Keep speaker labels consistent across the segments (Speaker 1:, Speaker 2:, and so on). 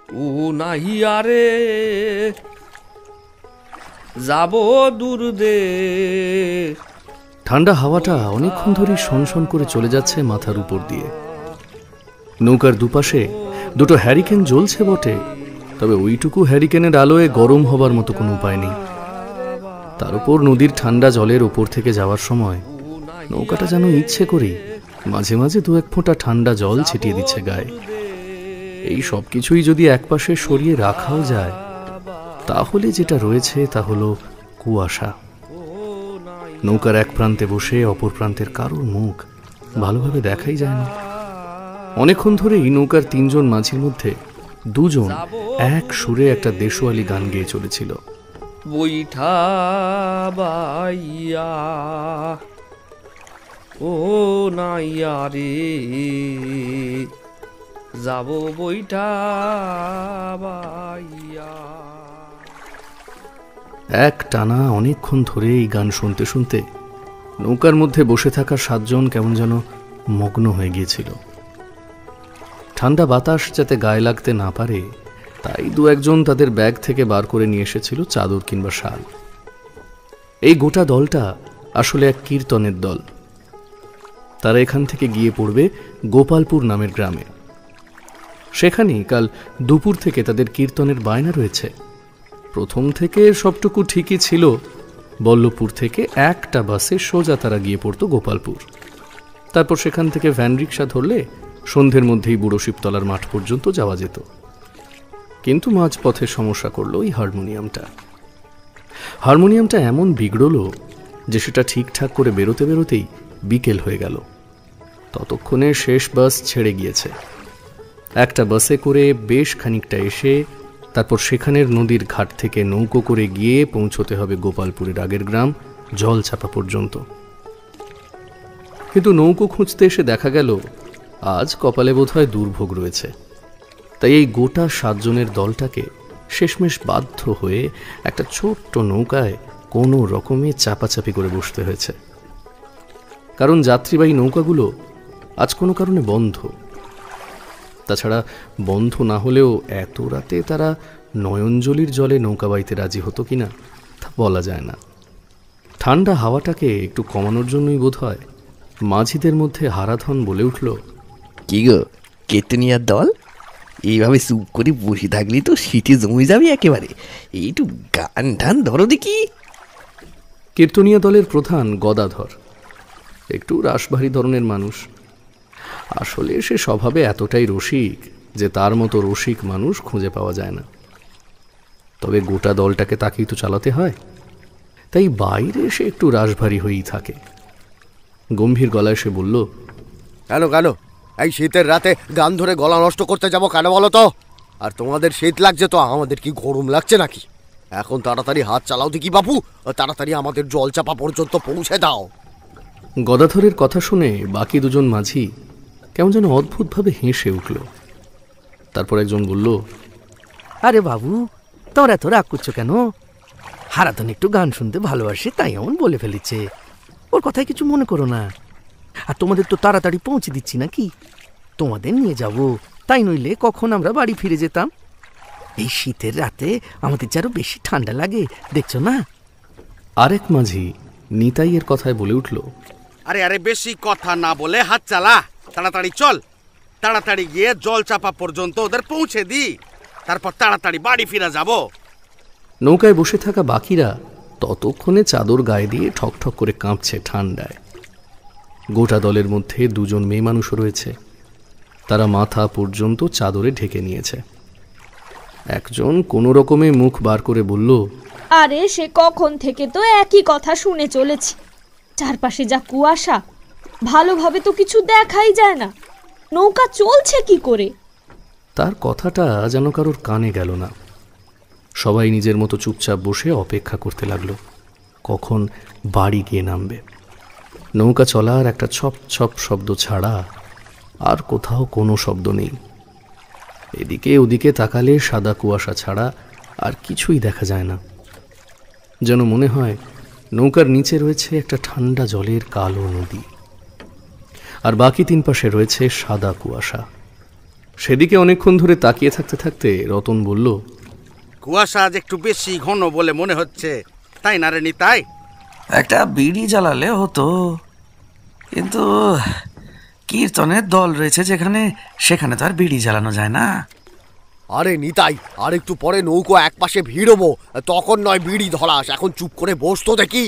Speaker 1: ও নাহিয়া রে যাব দূর দেশ।
Speaker 2: ঠান্ডা হাওয়াটা অনেকক্ষণ ধরেই শনশন করে চলে যাচ্ছে মাথার উপর দিয়ে। নৌকার দুপাশে দুটো হ্যারিকেন জ্বলছে বটে, তবে ওইটুকু হ্যারিকেনের আলোয় গরম হবার মতো কোনো উপায় নেই। তার উপর নদীর ঠান্ডা জলের ওপর থেকে যাওয়ার সময় নৌকাটা যেন ইচ্ছে করেই মাঝে মাঝে দু এক ফোঁটা ঠান্ডা জল ছিটিয়ে দিচ্ছে গায়ে। এই সব কিছুই যদি একপাশে সরিয়ে রাখাও যায়, তাহলে যেটা রয়েছে তা হলো কুয়াশা। নৌকার এক প্রান্তে বসে অপর প্রান্তের কারোর মুখ ভালোভাবে দেখাই যায় না। অনেকক্ষণ ধরেই নৌকার তিনজন মাঝির মধ্যে দুজন এক সুরে একটা দেশওয়ালি গান গেয়ে চলেছিল।
Speaker 1: বৈঠা বাইয়া ও নাইয়া রে যাব বৈঠা বাইয়া।
Speaker 2: এক টানা অনেকক্ষণ ধরে এই গান শুনতে শুনতে নৌকার মধ্যে বসে থাকা সাতজন কেমন যেন মগ্ন হয়ে গিয়েছিল। ঠান্ডা বাতাস যাতে গায়ে লাগতে না পারে তাই দু একজন তাদের ব্যাগ থেকে বার করে নিয়ে এসেছিল চাদর কিংবা শাল। এই গোটা দলটা আসলে এক কীর্তনের দল। তারা এখান থেকে গিয়ে পড়বে গোপালপুর নামের গ্রামে। সেখানেই কাল দুপুর থেকে তাদের কীর্তনের বায়না রয়েছে। প্রথম থেকে সবটুকু ঠিকই ছিল। বল্লভপুর থেকে একটা বাসে সোজা তারা গিয়ে পড়তো গোপালপুর। তারপর সেখান থেকে ভ্যান রিক্সা ধরলে সন্ধ্যের মধ্যেই বুড়ো শিবতলার মাঠ পর্যন্ত যাওয়া যেত। কিন্তু মাঝপথে সমস্যা করলো এই হারমোনিয়ামটা এমন বিগড়ল যে সেটা ঠিকঠাক করে বেরোতে বেরোতেই বিকেল হয়ে গেল। ততক্ষণে শেষ বাস ছেড়ে গিয়েছে। একটা বাসে করে বেশ খানিকটা এসে তারপর সেখানের নদীর ঘাট থেকে নৌকো করে গিয়ে পৌঁছতে হবে গোপালপুরের আগের গ্রাম জলছাপা পর্যন্ত। কিন্তু নৌকো খুঁজতে এসে দেখা গেল আজ কপালে বোধহয় দুর্ভোগ রয়েছে। তাই এই গোটা সাতজনের দলটাকে শেষমেশ বাধ্য হয়ে একটা ছোট্ট নৌকায় কোনো রকমে চাপাচাপি করে বসতে হয়েছে। কারণ যাত্রীবাহী নৌকাগুলো আজ কোনো কারণে বন্ধ। তাছাড়া বন্ধ না হলেও এত রাতে তারা নয়নজলির জলে নৌকা বাইতে রাজি হতো কিনা তা বলা যায় না। ঠান্ডা হাওয়াটাকে একটু কমানোর জন্যই বোধ হয় মাঝিদের মধ্যে হারাধন বলে উঠল,
Speaker 3: কি গো কীর্তনিয়ার দল, এইভাবে চুপ করে বসে থাকলে তো শীতে জমে যাবে একেবারে। এইটু গান টান ধরো দেখি।
Speaker 2: কীর্তনিয়া দলের প্রধান গদাধর একটু রাশভারী ধরনের মানুষ। আসলে সে স্বভাবে এতটাই রসিক যে তার মতো রসিক মানুষ খুঁজে পাওয়া যায় না। তবে গোটা দলটাকে তাকেই তো চালাতে হয়, তাই বাইরে সে একটু রাশভারী হয়েই থাকে। গম্ভীর গলায় সে বলল,
Speaker 4: কেন কেন এই শীতের রাতে গান ধরে গলা নষ্ট করতে যাবো কেন বলো তো? আর তোমাদের শীত লাগছে তো আমাদের কি গরম লাগছে নাকি? এখন তাড়াতাড়ি হাত চালাও দেখি বাপু, তাড়াতাড়ি আমাদের জলচাপা পর্যন্ত পৌঁছে দাও।
Speaker 2: গদাধরের কথা শুনে বাকি দুজন মাঝি কেমন যেন অদ্ভুতভাবে হেসে উঠল। তারপর একজন বলল,
Speaker 5: আরে বাবু, তোমরা এত রাগ করছো কেন? হারাধন একটু গান শুনতে ভালোবাসে তাই এমন বলে ফেলেছে, ওর কথায় কিছু মনে করো না। আর তোমাদের তো তাড়াতাড়ি পৌঁছে দিচ্ছি নাকি, তোমাদের নিয়ে যাব, তাই নইলে কখন আমরা বাড়ি ফিরে যেতাম। এই শীতের রাতে আমাদের যারও বেশি ঠান্ডা লাগে, দেখছো না?
Speaker 2: আরেক মাঝি নিতাইয়ের কথায় বলে উঠল,
Speaker 6: আরে আরে বেশি কথা না বলে হাত চালা, তাড়াতাড়ি চল, তাড়াতাড়ি গিয়ে জলচাপা পর্যন্ত ওদের পৌঁছে দি, তারপর তাড়াতাড়ি বাড়ি ফিরে যাব।
Speaker 2: নৌকায় বসে থাকা বাকিরা ততক্ষণে চাদর গায়ে দিয়ে ঠকঠক করে কাঁপছে ঠান্ডায়। গোটা দলের মধ্যে দুজন মেয়ে মানুষও রয়েছে। তারা মাথা পর্যন্ত চাদরে ঢেকে নিয়েছে। একজন কোনো রকমে মুখ বার করে বলল,
Speaker 7: আরে সে কখন থেকে তো একই কথা শুনে চলেছি, চারপাশে যা কুয়াশা, ভালোভাবে তো কিছু দেখাই যায় না, নৌকা চলছে কি করে?
Speaker 2: তার কথাটা যেন কারোর কানে গেল না। সবাই নিজের মতো চুপচাপ বসে অপেক্ষা করতে লাগলো কখন বাড়ি গিয়ে নামবে। নৌকা চলার একটা ছপ ছপ শব্দ ছাড়া আর কোথাও কোনো শব্দ নেই। এদিকে ওদিকে তাকালে সাদা কুয়াশা ছাড়া আর কিছুই দেখা যায় না। যেন মনে হয় নৌকার নিচে রয়েছে একটা ঠান্ডা জলের কালো নদী, আর বাকি তিন পাশে রয়েছে সাদা কুয়াশা। সেদিকে অনেকক্ষণ ধরে তাকিয়ে থাকতে থাকতে রতন বলল,
Speaker 6: কুয়াশা আজ একটু বেশি ঘন বলে মনে হচ্ছে, তাই না রে নিতাই?
Speaker 5: একটা বিড়ি জ্বালালে হতো, কিন্তু কীর্তনের দল রয়েছে যেখানে, সেখানে তো আর বিড়ি জ্বালানো যায় না।
Speaker 4: আরে নিতাই, আর একটু পরে নৌকো একপাশে ভিড়বো, তখন নয় বিড়ি ধরাস, এখন চুপ করে বসতো দেখি।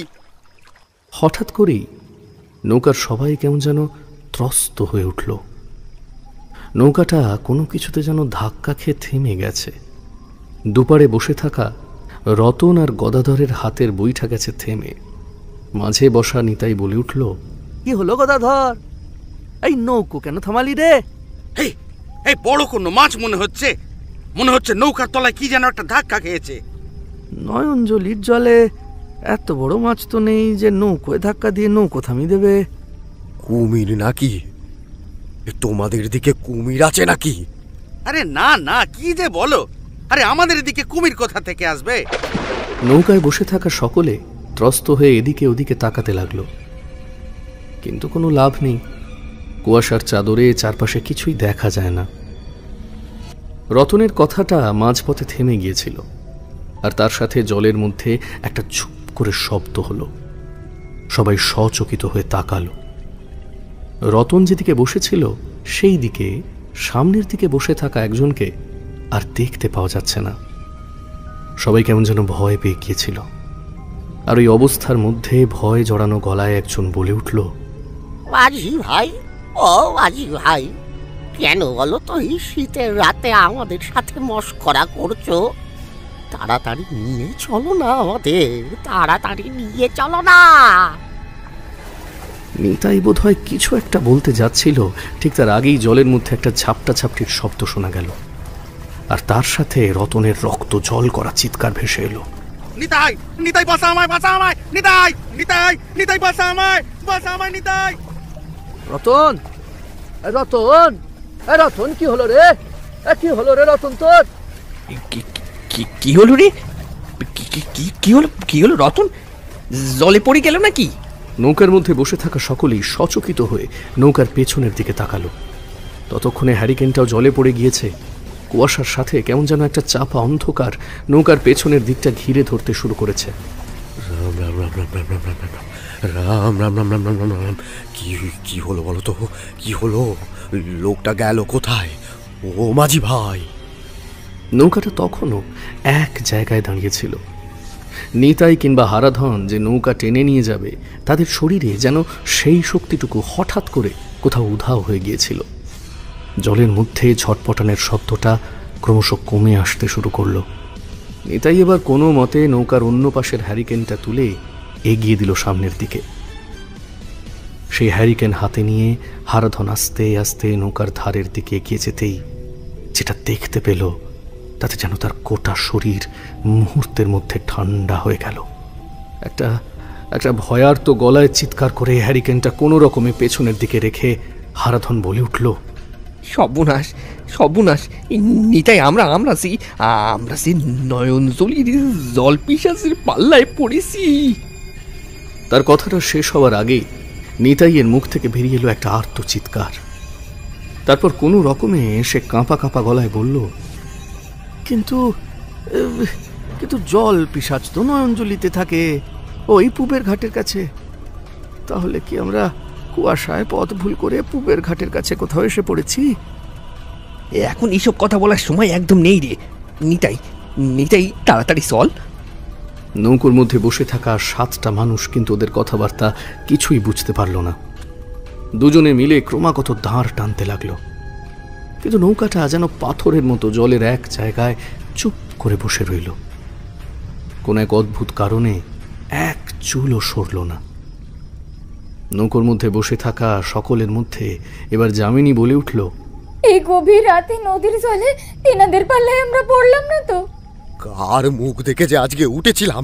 Speaker 2: হঠাৎ করেই নৌকার সবাই কেমন যেন ত্রস্ত হয়ে উঠল। নৌকাটা কোনো কিছুতে যেন ধাক্কা খেয়ে থেমে গেছে। দুপারে বসে থাকা রতন আর গদাধরের হাতের বইটা গেছে থেমে। মাঝে বসা নিতাই বলে উঠল,
Speaker 5: কি হলো গদাধর, এই নৌকো কেন থামালি রে?
Speaker 6: এই এই বড় কোনো মাছ মনে হচ্ছে, মনে হচ্ছে নৌকার তলায় কি যেন একটা ধাক্কা খেয়েছে।
Speaker 5: নয়নজলির জলে এত বড় মাছ তো নেই যে নৌকোয় ধাক্কা দিয়ে নৌকো থামিয়ে দেবে।
Speaker 4: কুমির নাকি? তোমাদের দিকে কুমির আছে নাকি?
Speaker 6: আরে না না, কি যে বলো, আরে আমাদের এদিকে কুমির কোথা থেকে আসবে?
Speaker 2: নৌকায় বসে থাকা সকলে ত্রস্ত হয়ে এদিকে ওদিকে তাকাতে লাগলো, কিন্তু কোনো লাভ নেই। কুয়াশার চাদরে চারপাশে কিছুই দেখা যায় না। রতনের কথাটা মাঝপথে থেমে গিয়েছিল, আর তার সাথে জলের মধ্যে একটা চুপ করে শব্দ হলো। সবাই সচকিত হয়ে তাকালো। রতন যেদিকে বসেছিল সেই দিকে সামনের দিকে বসে থাকা একজনকে আর দেখতে পাওয়া যাচ্ছে না। সবাই কেমন যেন ভয় পেয়ে গিয়েছিল। আর ওই অবস্থার মধ্যে ভয় জড়ানো গলায় একজন বলে উঠল,
Speaker 8: মাঝি ভাই, ও মাঝি ভাই, কেন বলো তো এই শীতের রাতে আমাদের সাথে মশকরা করছো? তাড়াতাড়ি নিয়ে চলো না আমাদের, তাড়াতাড়ি নিয়ে চলো না।
Speaker 2: নিতাই বোধ হয় কিছু একটা বলতে যাচ্ছিল, ঠিক তার আগেই জলের মধ্যে একটা ঝাপটা ঝাপটির শব্দ শোনা গেল, আর তার সাথে রতনের রক্ত জল করা চিৎকার ভেসে এলো।
Speaker 6: নিতাই, নিতাই বাঁচা আমায়, বাঁচা আমায়, নিতাই, নিতাই, নিতাই বাঁচা আমায়, বাঁচা আমায় নিতাই।
Speaker 5: রতন, রতন, রতন, কি হলো রে? কি হলো রে রতন তোর?
Speaker 3: কি হলো রে? কি হলো রতন? জলে পড়ে গেল নাকি?
Speaker 2: নৌকার মধ্যে বসে থাকা সকলেই সচকিত হয়ে নৌকার পেছনের দিকে তাকালো। ততক্ষণে হ্যারিকেনটাও জলে পড়ে গিয়েছে। কুয়াশার সাথে কেমন যেন একটা চাপা অন্ধকার নৌকার পেছনের দিকটা ঘিরে ধরতে শুরু করেছে।
Speaker 4: রাম রাম রাম রাম রাম রাম রাম রাম রাম রাম রাম রাম রাম রাম। কি হলো বলো তো, কি হলো? লোকটা গেল কোথায়? ও মাঝি ভাই!
Speaker 2: নৌকাটা তখনও এক জায়গায় দাঁড়িয়েছিল। নিতাই কিংবা হারাধন যে নৌকা টেনে নিয়ে যাবে, তাদের শরীরে যেন সেই শক্তিটুকু হঠাৎ করে কোথাও উধাও হয়ে গিয়েছিল। জলের মধ্যে ঝটপটানের শব্দটা ক্রমশ কমে আসতে শুরু করলো। নিতাই এবার কোনো মতে নৌকার অন্য পাশের হ্যারিকেনটা তুলে এগিয়ে দিল সামনের দিকে। সেই হ্যারিকেন হাতে নিয়ে হারাধন আস্তে আস্তে নৌকার ধারের দিকে এগিয়ে যেতেই যেটা দেখতে পেল, তাতে যেন তার গোটা শরীর মুহূর্তের মধ্যে ঠান্ডা হয়ে গেল। একটা ভয়ার্ত গলায় চিৎকার করে হ্যারিকেনটা কোনো রকমে পেছনের দিকে রেখে হারাধন বলে উঠল,
Speaker 3: সর্বনাশ, সর্বনাশ! নিতাই, আমরা সেই নয়নজলির জল পিশাচের পাল্লায় পড়েছি।
Speaker 2: তার কথাটা শেষ হওয়ার আগেই নিতাইয়ের মুখ থেকে বেরিয়ে এলো একটা আর্ত চিৎকার। তারপর কোনো রকমে সে কাঁপা কাঁপা গলায় বলল,
Speaker 5: কিন্তু জল পিশাচ তো নয়নজলিতে থাকে, ওই পুবের ঘাটের কাছে। তাহলে কি আমরা কুয়াশায় পথ ভুল করে পুবের ঘাটের কাছে কোথাও এসে পড়েছি?
Speaker 3: এখন এইসব কথা বলার সময় একদম নেই রে। নিতাই, নিতাই, তাড়াতাড়ি চল।
Speaker 2: নৌকোর মধ্যে বসে থাকা 7টা মানুষ কিন্তু ওদের কথাবার্তা কিছুই বুঝতে পারল না। দুজনে মিলে ক্রমাগত দাঁড় টানতে লাগলো, কিন্তু নৌকাটা যেন পাথরের মতো জলের এক জায়গায় চুপ করে বসে রইল। কোন এক অদ্ভুত কারণে এক চুলও সরল না। নৌকোর মধ্যে বসে থাকা সকলের মধ্যে এবার যামিনী বলে উঠল,
Speaker 9: এই গভীর রাতে নদীর জলে তেনাদের পাল্লায় আমরা পড়লাম না তো?
Speaker 4: কার মুখ দেখে যে আজকে উঠেছিলাম!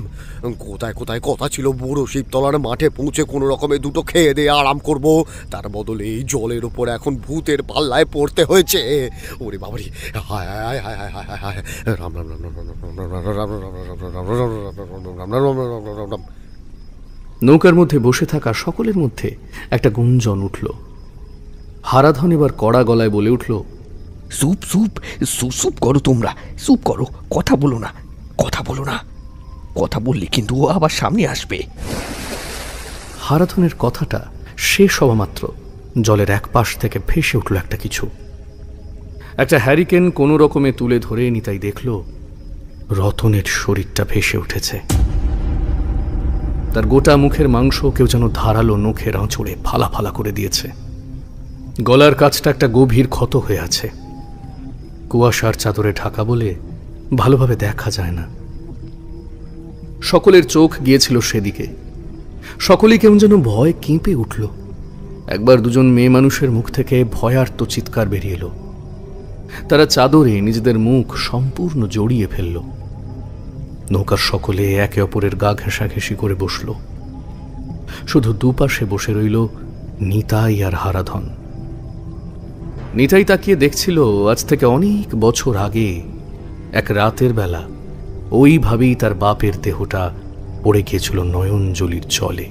Speaker 4: কোথায় কোথায় কথা ছিল বড় শিবতলার মাঠে পৌঁছে কোনো রকমে দুটো খেয়ে দিয়ে আরাম করব, তার বদলে এই জলের ওপর এখন ভূতের পাল্লায় পড়তে হয়েছে। ওরে বাবারি! হায় হায় হায় হায় হায় হায়! রাম রাম রাম রাম রাম রাম রাম।
Speaker 2: নৌকার মধ্যে বসে থাকা সকলের মধ্যে একটা গুঞ্জন উঠল। হারাধন এবার কড়া গলায় বলে উঠল,
Speaker 3: চুপ চুপ চুপ করো তোমরা, চুপ করো, কথা বলো না, কথা বলো না, কথা বললে কিন্তু ও আবার সামনে আসবে।
Speaker 2: হারাধনের কথাটা শেষ হওয়া মাত্র জলের এক পাশ থেকে ভেসে উঠল একটা কিছু। একটা হ্যারিকেন কোনো রকমে তুলে ধরে নিতাই দেখল রতনের শরীরটা ভেসে উঠেছে। তার গোটা মুখের মাংস কেউ যেন ধারালো নখের আঁচড়ে ফালা ফালা করে দিয়েছে। গলার কাছটা একটা গভীর ক্ষত হয়ে আছে। কুয়াশার চাদরে ঢাকা বলে ভালোভাবে দেখা যায় না। সকলের চোখ গিয়েছিল সেদিকে। সকলেই কেমন যেন ভয় কেঁপে উঠল। একবার দুজন মেয়ে মানুষের মুখ থেকে ভয়ার্ত চিৎকার বেরিয়ে এলো। তারা চাদরে নিজেদের মুখ সম্পূর্ণ জড়িয়ে ফেলল। নৌকার সকলে একে অপরের গা ঘেঁষাঘেঁষি করে বসল। শুধু দুপাশে বসে রইল নিতাই আর হারাধন। নিতাই তাকিয়ে দেখছিল আজ থেকে অনেক বছর আগে এক রাতের বেলা ওইভাবেই তার বাপের দেহটা পড়ে গিয়েছিল নয়নজলির জলে।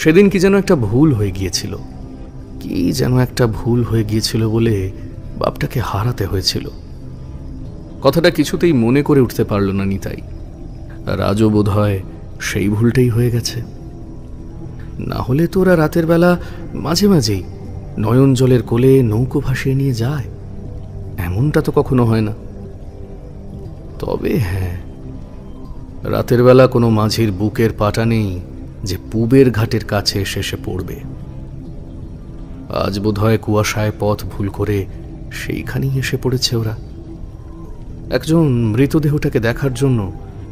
Speaker 2: সেদিন কি যেন একটা ভুল হয়ে গিয়েছিল, কি যেন একটা ভুল হয়ে গিয়েছিল বলে বাপটাকে হারাতে হয়েছিল। কথাটা কিছুতেই মনে করে উঠতে পারল না নিতাই। আর আজও বোধ হয় সেই ভুলটাই হয়ে গেছে। না হলে তো ওরা রাতের বেলা মাঝে মাঝেই নয়ন জলের কোলে নৌকো ভাসিয়ে নিয়ে যায়, এমনটা তো কখনো হয় না। তবে হ্যাঁ, রাতের বেলা কোনো মাঝির বুকের পাটা নেই যে পূবের ঘাটের কাছে এসে পড়বে। আজ বোধ হয় কুয়াশায় পথ ভুল করে সেইখানেই এসে পড়েছে ওরা। একজন মৃতদেহটাকে দেখার জন্য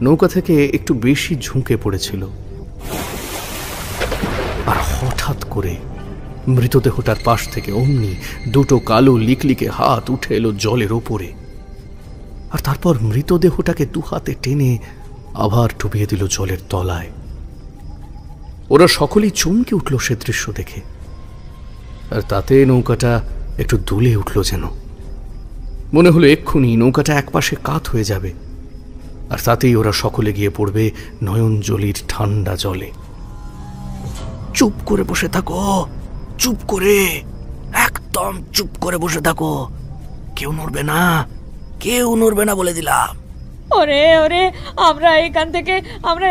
Speaker 2: নৌকা থেকে একটু বেশি ঝুঁকে পড়েছিল, আর হঠাৎ করে মৃতদেহটার পাশ থেকে অমনি দুটো কালো লিকলিকে হাত উঠে এলো জলের ওপরে, আর তারপর মৃতদেহটাকে দু হাতে টেনে আবার ডুবিয়ে দিল জলের তলায়। ওরা সকলেই চমকে উঠল সে দৃশ্য দেখে, আর তাতে নৌকাটা একটু দুলে উঠল যেন। মনে হলো এক্ষুনি নৌকাটা একপাশে কাত হয়ে যাবে, আর তাতেই ওরা সকলে গিয়ে পড়বে নয়নজলির ঠান্ডা জলে। চুপ করে বসে থাকো, চুপ করে, একদম চুপ করে বসে থাকো, কেউ নড়বে না, কেউ নড়বে না বলে দিলাম।
Speaker 7: ওরে ওরে, আমরা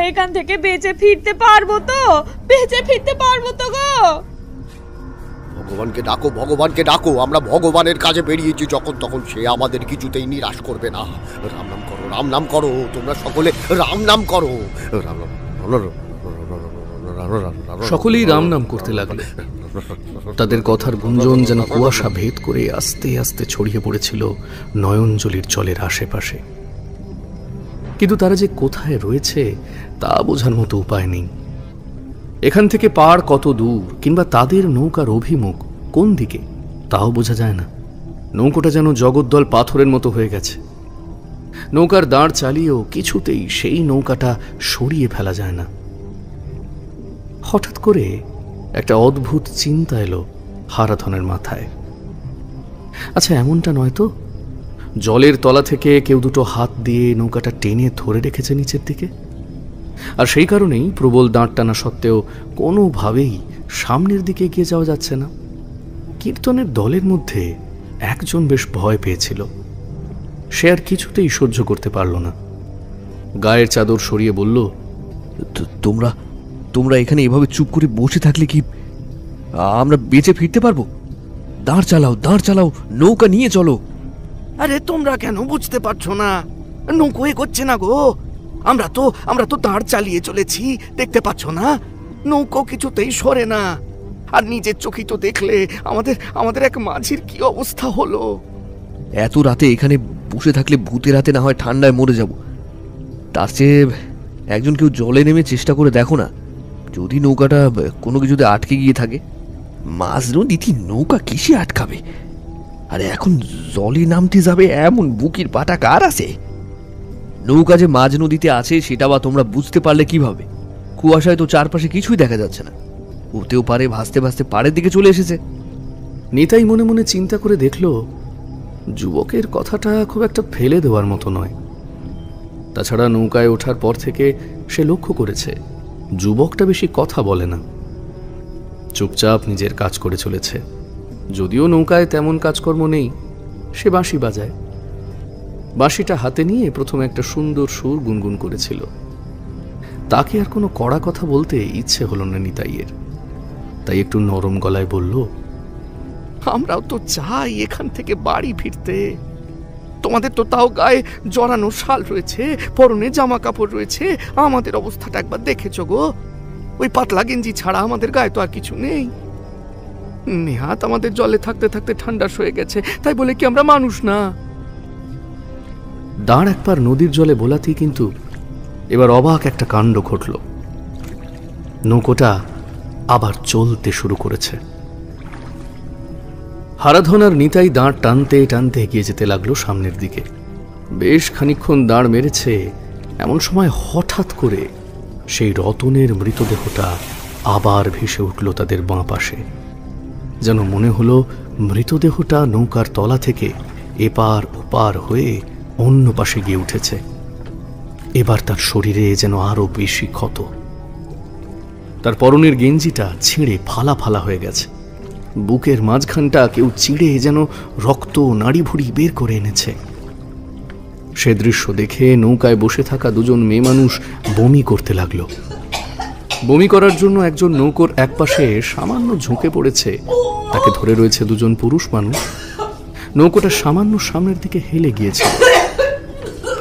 Speaker 7: এখান থেকে বেঁচে ফিরতে পারবো তো? বেঁচে ফিরতে পারবো তো গো?
Speaker 4: ভগবানকে ডাকো, ভগবানকে ডাকো। আমরা ভগবানের কাজে বেরিয়েছি যখন তখন সে আমাদের কিছুতেই নিরাশ করবে না। রাম নাম করো, রাম নাম করো, তোমরা সকলে রাম নাম করো।
Speaker 2: সকলেই রাম নাম করতে লাগলো। তাদের কথার গুঞ্জন যেন কুয়াশা ভেদ করে আস্তে আস্তে ছড়িয়ে পড়েছিল নয়নজলির জলের আশেপাশে। কিন্তু তারা যে কোথায় রয়েছে তা বোঝার মতো উপায় নেই। এখান থেকে পার কত দূর কিংবা তাদের নৌকার অভিমুখ কোন দিকে তাও বোঝা যায় না। নৌকোটা যেন জগদ্দল পাথরের মতো হয়ে গেছে। নৌকার দাঁড় চালিয়েও কিছুতেই সেই নৌকাটা সরিয়ে ফেলা যায় না। হঠাৎ করে একটা অদ্ভুত চিন্তা এলো হারাধনের মাথায়। আচ্ছা, এমনটা নয় তো জলের তলা থেকে কেউ দুটো হাত দিয়ে নৌকাটা টেনে ধরে রেখেছে নিচের দিকে, আর সেই কারণেই প্রবল দাঁড় টানা সত্ত্বেও কোনোভাবেই সামনের দিকে এগিয়ে যাওয়া যাচ্ছে না। কীর্তনের দলের মধ্যে একজন বেশ ভয় পেয়েছিল। সে আর কিছুতেই সহ্য করতে পারল না। গায়ের চাদর সরিয়ে বলল,
Speaker 3: তোমরা এখানে এভাবে চুপ করে বসে থাকলে কি আমরা বেঁচে ফিরতে পারবো? দাঁড় চালাও, দাঁড় চালাও, নৌকা নিয়ে চলো।
Speaker 5: আরে তোমরা কেন বুঝতে পারছো না? নৌকো এগোচ্ছে না গো। আমরা তো দাঁড় চালিয়ে চলেছি, দেখতে পাচ্ছ না? নৌকো কিছুতেই সরে না। আর নিজের চোখেই তো দেখলে আমাদের এক মাঝির কি অবস্থা হলো।
Speaker 3: এত রাতে এখানে বসে থাকলে ভূতের রাতে না হয় ঠান্ডায় মরে যাব। তার চেয়ে একজন কেউ জলে নেমে চেষ্টা করে দেখো না, যদি নৌকাটা কোনো কিছুতে আটকে গিয়ে থাকে। মাঝ নদীতে নৌকা কিসে আটকাবে? আরে এখন জলে নামতে যাবে এমন বুকির পাটা কার আছে? নৌকা যে মাঝ নদীতে আছে সেটা বা তোমরা বুঝতে পারলে কিভাবে? কুয়াশায় তো চারপাশে কিছুই দেখা যাচ্ছে না। হতেও পারে ভাসতে ভাসতে পাড়ের দিকে চলে এসেছে।
Speaker 2: নিতাই মনে মনে চিন্তা করে দেখল যুবকের কথাটা খুব একটা ফেলে দেওয়ার মতো নয়। তাছাড়া নৌকায় ওঠার পর থেকে সে লক্ষ্য করেছে যুবকটা বেশি কথা বলে না, চুপচাপ নিজের কাজ করে চলেছে। যদিও নৌকায় তেমন কাজকর্ম নেই, সে বাঁশি বাজায়। বাঁশিটা হাতে নিয়ে প্রথমে একটা সুন্দর সুর গুনগুন করেছিল। তাকে আর কোনো কড়া কথা বলতে ইচ্ছে হলো না নিতাইয়ের, তাই একটু নরম গলায় বলল,
Speaker 5: আমরাও তো চাই এখান থেকে বাড়ি ফিরতে। তোমাদের তো তাও গায়ে জড়ানো শাল রয়েছে, পরনে জামা কাপড় রয়েছে। আমাদের অবস্থাটা একবার দেখেছো গো? ওই পাতলা গেঞ্জি ছাড়া আমাদের গায়ে তো আর কিছু নেই। নেহাত আমাদের জলে থাকতে থাকতে ঠান্ডা হয়ে গেছে, তাই বলে কি আমরা মানুষ না?
Speaker 2: দাঁড় একবার নদীর জলে বোলাতেই কিন্তু এবার অবাক একটা কাণ্ড ঘটল। নৌকোটা আবার চলতে শুরু করেছে। হারাধন আর নিতাই দাঁড় টানতে টানতে এগিয়ে যেতে লাগলো সামনের দিকে। বেশ খানিকক্ষণ দাঁড় মেরেছে, এমন সময় হঠাৎ করে সেই রতনের মৃতদেহটা আবার ভেসে উঠল তাদের বাঁ পাশে। যেন মনে হলো মৃতদেহটা নৌকার তলা থেকে এপার ওপার হয়ে অন্য পাশে গিয়ে উঠেছে। এবার তার শরীরে যেন আরো বেশি ক্ষত। তার পরনের গেঞ্জিটা ছিঁড়ে ফালা ফালা হয়ে গেছে। বুকের মাঝখানটা কেউ চিড়ে যেন রক্ত নাড়িভুড়ি বের করে এনেছে। সে দৃশ্য দেখে নৌকায় বসে থাকা দুজন মেয়ে মানুষ বমি করতে লাগলো। বমি করার জন্য একজন নৌকোর একপাশে সামান্য ঝুঁকে পড়েছে, তাকে ধরে রয়েছে দুজন পুরুষ মানুষ। নৌকোটা সামান্য সামনের দিকে হেলে গিয়েছে।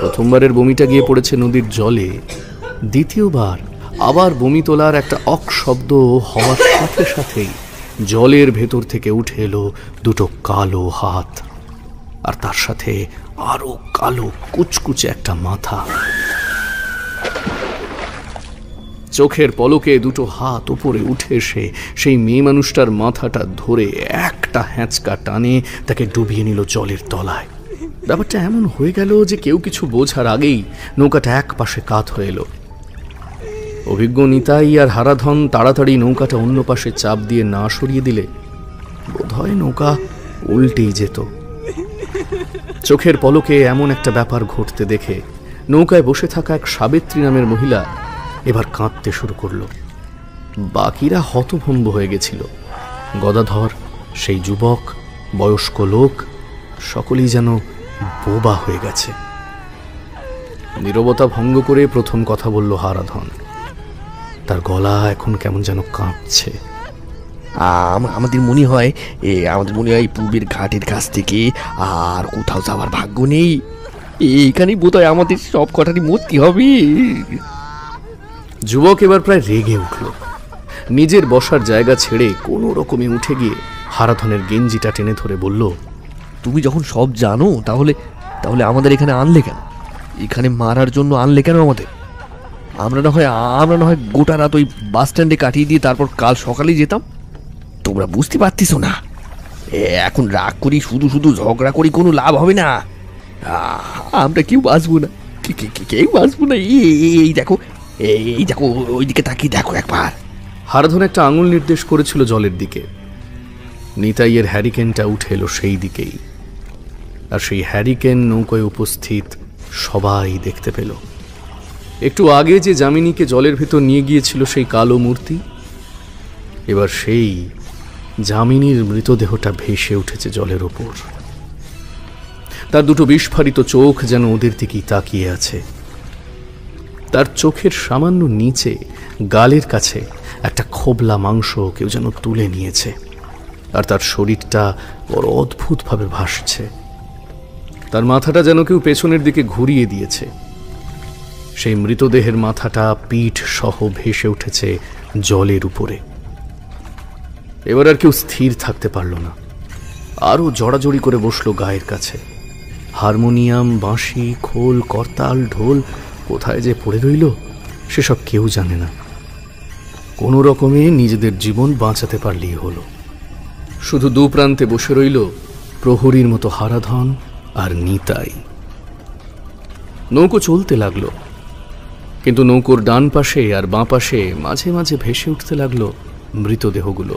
Speaker 2: প্রথমবারের বমিটা গিয়ে পড়েছে নদীর জলে, দ্বিতীয়বার আবার বমি তোলার একটা অক শব্দ হওয়ার সাথে সাথেই জলের ভেতর থেকে উঠে এলো দুটো কালো হাত, আর তার সাথে আরো কালো কুচকুচে একটা মাথা। চোখের পলকে দুটো হাত উপরে উঠে এসে সেই মেয়ে মানুষটার মাথাটা ধরে একটা হ্যাঁচকা টানে তাকে ডুবিয়ে নিল জলের তলায়। ব্যাপারটা এমন হয়ে গেল যে কেউ কিছু বোঝার আগেই নৌকাটা এক পাশে কাত হয়ে এলো। অভিজ্ঞ নিতাই আর হারাধন তাড়াতাড়ি নৌকাটা অন্য পাশে চাপ দিয়ে না সরিয়ে দিলে বোধহয় নৌকা উল্টেই যেত। চোখের পলকে এমন একটা ব্যাপার ঘটতে দেখে নৌকায় বসে থাকা এক সাবিত্রী নামের মহিলা এবার কাঁদতে শুরু করলো। বাকিরা হতভম্ব হয়ে গেছিল। গদাধর, সেই যুবক, বয়স্ক লোক, সকলেই যেন বোবা হয়ে গেছে। নীরবতা ভঙ্গ করে প্রথম কথা বলল হারাধন। তার গলা এখন কেমন যেন কাঁপছে।
Speaker 3: আমাদের মনে হয় পূর্বের ঘাটের কাছ থেকে আর কোথাও যাওয়ার ভাগ্য নেই। এইখানেই বোধহয় আমাদের সব কটারই মরতে হবে।
Speaker 2: যুবক এবার প্রায় রেগে উঠল। নিজের বসার জায়গা ছেড়ে কোনো রকমে উঠে গিয়ে হারাধনের গেঞ্জিটা টেনে ধরে বলল,
Speaker 3: তুমি যখন সব জানো তাহলে আমাদের এখানে আনলে কেন? এখানে মারার জন্য আনলে কেন আমাদের? আমরা না হয় গোটা রাত ওই বাস স্ট্যান্ডে কাটিয়ে দিয়ে তারপর কাল সকালেই যেতাম। তোমরা বুঝতে পারতিস না? এখন রাগ করি, শুধু শুধু ঝগড়া করি কোনো লাভ হবে না। আমরা কেউ বাঁচবো না, কেউ বাঁচবো না। এই দেখো ওইদিকে তাকিয়ে দেখো একবার।
Speaker 2: হারাধন একটা আঙুল নির্দেশ করেছিল জলের দিকে। নিতাইয়ের হ্যারিকেনটা উঠে এলো সেই দিকেই, আর সেই হ্যারিকেন নৌকায় উপস্থিত সবাই দেখতে পেল। একটু আগে যে যামিনীকে জলের ভেতর নিয়ে গিয়েছিল সেই কালো মূর্তি, এবার সেই যামিনীর মৃতদেহটা ভেসে উঠেছে জলের ওপর। তার দুটো বিস্ফারিত চোখ যেন ওদের দিকেই তাকিয়ে আছে। তার চোখের সামান্য নিচে গালের কাছে একটা খোবলা মাংস কেউ যেন তুলে নিয়েছে, আর তার শরীরটা বড় অদ্ভুতভাবে ভাসছে। তার মাথাটা যেন কেউ পেছনের দিকে ঘুরিয়ে দিয়েছে। সেই মৃতদেহের মাথাটা পিঠ সহ ভেসে উঠেছে জলের উপরে। এবার আর কেউ স্থির থাকতে পারল না, আরো জড়াজড়ি করে বসলো গায়ের কাছে। হারমোনিয়াম, বাঁশি, খোল, করতাল, ঢোল কোথায় যে পড়ে রইল সেসব কেউ জানে না। কোনো রকমে নিজেদের জীবন বাঁচাতে পারলেই হলো। শুধু দু প্রান্তে বসে রইল প্রহরীর মতো হারাধন আর নিতাই। নৌকো চলতে লাগলো, কিন্তু নৌকোর ডান পাশে আর বাঁ পাশে মাঝে মাঝে ভেসে উঠতে লাগলো মৃতদেহগুলো।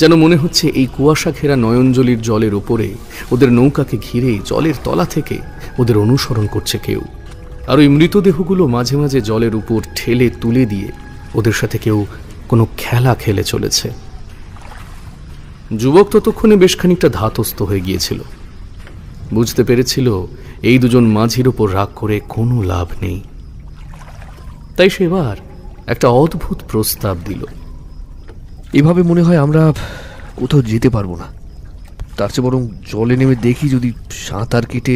Speaker 2: যেন মনে হচ্ছে এই কুয়াশা ঘেরা নয়নজলির জলের উপরে ওদের নৌকাকে ঘিরে জলের তলা থেকে ওদের অনুসরণ করছে কেউ, আর ওই মৃতদেহগুলো মাঝে মাঝে জলের উপর ঠেলে তুলে দিয়ে ওদের সাথে কেউ কোনো খেলা খেলে চলেছে। যুবক ততক্ষণে বেশ খানিকটা ধাতস্থ হয়ে গিয়েছিল। বুঝতে পেরেছিল এই দুজন মাঝির ওপর রাগ করে কোনো লাভ নেই। তাই সে এবার একটা অদ্ভুত প্রস্তাব দিল।
Speaker 3: এভাবে মনে হয় আমরা কোথাও যেতে পারবো না, তার চেয়ে বরং জলে নেমে দেখি যদি সাঁতার কেটে।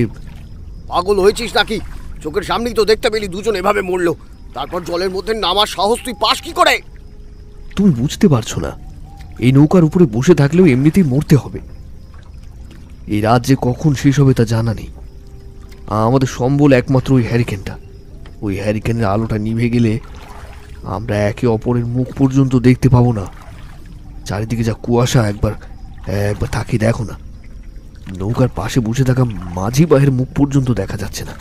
Speaker 4: পাগল হয়েছিস নাকি? চোখের সামনেই তো দেখতে পেলি দুজন এভাবে মরলো, তারপর জলের মধ্যে নামার সাহস তুই পাস কি করে?
Speaker 3: তুমি বুঝতে পারছো না, এই নৌকার উপরে বসে থাকলেও এমনিতেই মরতে হবে। এই রাত যে কখন শেষ হবে তা জানা নেই। আমাদের সম্বল একমাত্র ওই হ্যারিকেনটা। ওই হ্যারিকেনের আলোটা নিভে গেলে আমরা একে অপরের মুখ পর্যন্ত দেখতে পাবো না। চারিদিকে যা কুয়াশা, একবার তাকিয়ে দেখো না, নৌকার পাশে বসে থাকা মাঝি বাহের মুখ পর্যন্ত দেখা যাচ্ছে না।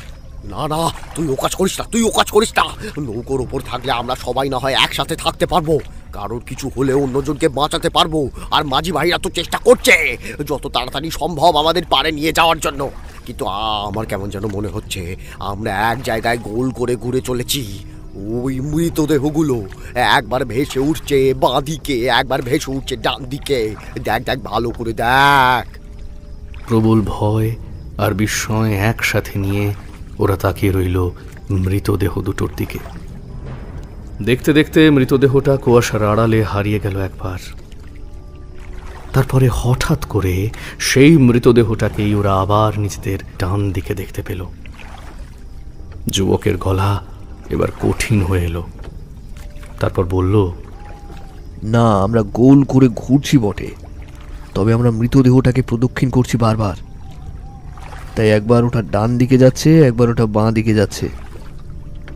Speaker 4: না না, তুই ও কাজ করিস না, তুই ও কাজ করিস না। নৌকোর ওপর থাকলে আমরা সবাই না হয় একসাথে থাকতে পারবো, কারোর কিছু হলে অন্যজনকে বাঁচাতে পারবো। আর মাঝি ভাইরা তো চেষ্টা করছে যত তাড়াতাড়ি সম্ভব আমাদের পাড়ে নিয়ে যাওয়ার জন্য, কিন্তু আমার কেমন যেন মনে হচ্ছে আমরা এক জায়গায় গোল করে ঘুরে চলেছি। ওই মৃতদেহগুলো একবার ভেসে উঠছে বাঁ দিকে, একবার ভেসে উঠছে ডান দিকে। দেখ দেখ, ভালো করে দেখ।
Speaker 2: প্রবল ভয় আর বিস্ময় একসাথে নিয়ে ওরা তাকিয়ে রইল মৃতদেহ দুটোর দিকে। দেখতে দেখতে মৃতদেহটা কুয়াশার আড়ালে হারিয়ে গেল একবার। তারপরে হঠাৎ করে সেই মৃতদেহটাকেই ওরা আবার নিজেদের ডান দিকে দেখতে পেল। যুবকের গলা এবার কঠিন হয়ে এলো। তারপর বলল,
Speaker 3: না, আমরা গোল করে ঘুরছি বটে, তবে আমরা মৃতদেহটাকে প্রদক্ষিণ করছি বারবার। তাই একবার ওটা ডান দিকে যাচ্ছে, একবার ওটা বাঁ দিকে যাচ্ছে।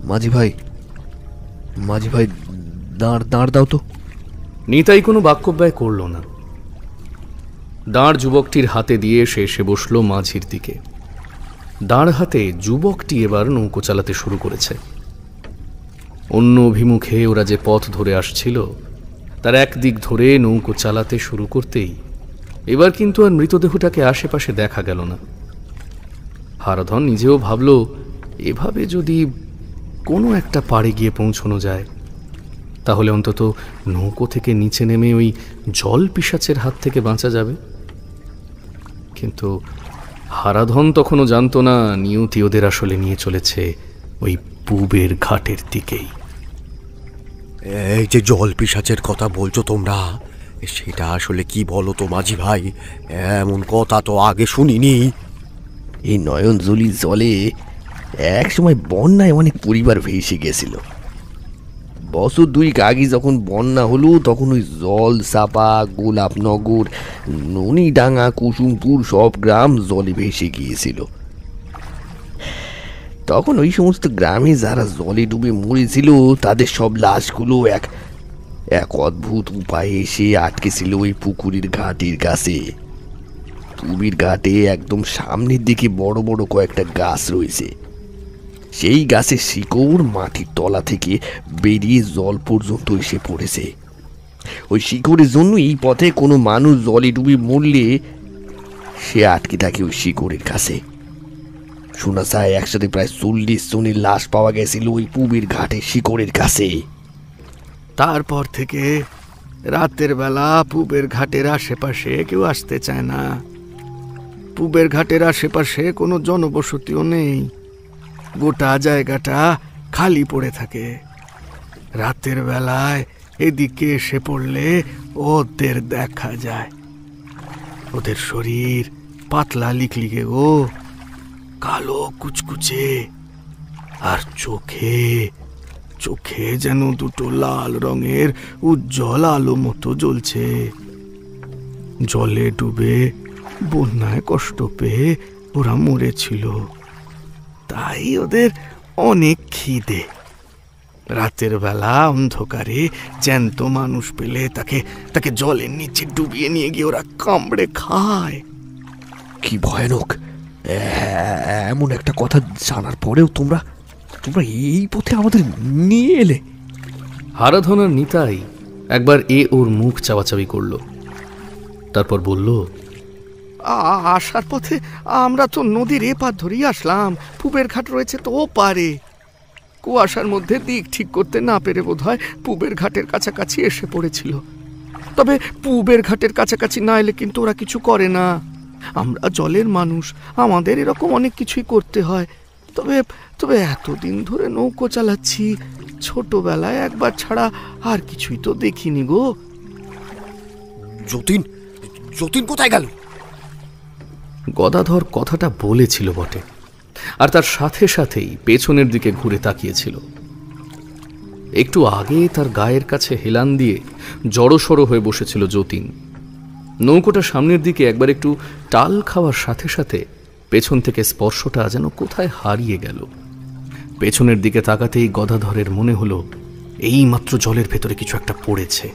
Speaker 3: মাঝি ভাই দাঁড় দাও তো।
Speaker 2: নিতাই কোনো বাক্যব্যয় করল না। দাঁড় যুবকটির হাতে দিয়ে সে এসে বসল মাঝির দিকে। দাঁড় হাতে যুবকটি এবার নৌকো চালাতে শুরু করেছে। অন্য অভিমুখে ওরা যে পথ ধরে আসছিল তার একদিক ধরে নৌকো চালাতে শুরু করতেই এবার কিন্তু আর মৃতদেহটাকে আশেপাশে দেখা গেল না। হারাধন নিজেও ভাবল, এভাবে যদি কোনো একটা পাড়ে গিয়ে পৌঁছানো যায় তাহলে অন্তত নৌকো থেকে নিচে নেমে ওই জল পিশাচের হাত থেকে বাঁচা যাবে। কিন্তু হারাধন তখনও জানতো না নিয়তি ওদের আসলে নিয়ে চলেছে ওই পূবের ঘাটের দিকেই।
Speaker 4: এই যে জল পিশাচের কথা বলছো তোমরা, সেটা আসলে কি বলো তো মাঝি ভাই? এমন কথা তো আগে শুনিনি।
Speaker 3: এই নয়নজলি জলে এক সময় বন্যায় অনেক পরিবার ভেসে গেছিল। বছর 2 আগে যখন বন্যা হলো তখন ওই জল চাপা, গোলাপনগর, ননিডাঙ্গা, কুসুমপুর সব গ্রাম জলে ভেসে গিয়েছিল। তখন ওই সমস্ত গ্রামে যারা জলে ডুবে মরেছিল তাদের সব লাশগুলো এক অদ্ভুত উপায়ে এসে আটকেছিল ওই পুকুরের ঘাটের কাছে। পুবির ঘাটে একদম সামনের দিকে বড় বড় কয়েকটা গাছ রয়েছে। সেই গাছের শিকড় মাটির তলা থেকে বেরিয়ে জল পর্যন্ত এসে পড়েছে। ওই শিকড়ের জন্য এই পথে কোনো মানুষ জলে ডুবে মরলে সে আটকে থাকে ওই শিকড়ের কাছে। শোনা যায় একসাথে প্রায় 40 জনের লাশ পাওয়া গেছিল ওই পুবির ঘাটের শিকড়ের কাছে।
Speaker 5: তারপর থেকে রাতের বেলা পূবের ঘাটের আশেপাশে কেউ আসতে চায় না। পূবের ঘাটের আশেপাশে কোনো জনবসতিও নেই, গোটা জায়গাটা খালি পড়ে থাকে। রাতের বেলায় এদিকে এসে পড়লে ওদের দেখা যায়। ওদের শরীর পাতলা লিকলিকে গো, কালো কুচকুচে, আর চোখে চোখে যেন দুটো লাল রঙের উজ্জ্বল আলো মতো জ্বলছে। জলে ডুবে বন্যায় কষ্ট পেয়ে ওরা মরেছিল, তাই ওদের অনেক খিদে। রাতের বেলা অন্ধকারে জ্যান্ত মানুষ পেলে তাকে জলের নিচে ডুবিয়ে নিয়ে গিয়ে ওরা কামড়ে খায়।
Speaker 3: কি ভয়ানক! এমন একটা কথা জানার পরেও তোমরা এই পথে আমাদের নিয়ে এলে।
Speaker 2: হারাধন আর নিতাই একবার ওর মুখ চাওয়াচাবি করল, তারপর বলল,
Speaker 5: আসার পথে আমরা তো নদীর এপার ধরেই আসলাম। পূবের ঘাট রয়েছে তো ও পারে। কুয়াশার মধ্যে দিক ঠিক করতে না পেরে বোধহয় পূবের ঘাটের কাছাকাছি এসে পড়েছিল। তবে পূবের ঘাটের কাছাকাছি না এলে কিন্তু ওরা কিছু করে না। আমরা জলের মানুষ, আমাদের এরকম অনেক কিছুই করতে হয়। তবে তবে এতদিন ধরে নৌকো চালাচ্ছি, ছোটবেলায় একবার ছাড়া আর কিছুই তো দেখিনি গো।
Speaker 4: যতীন, যতীন কোথায় গেল?
Speaker 2: গদাধর কথাটা বলেছিল বটে, আর তার সাথে সাথেই পেছনের দিকে ঘুরে তাকিয়েছিল। একটু আগে তার গায়ের কাছে হেলান দিয়ে জড়সড় হয়ে বসেছিল যতীন। নৌকোটা সামনের দিকে একবার একটু টাল খাওয়ার সাথে সাথে পেছন থেকে স্পর্শটা যেন কোথায় হারিয়ে গেল। পেছনের দিকে তাকাতেই গদাধরের মনে হলো এই মাত্র জলের ভেতরে কিছু একটা পড়েছে।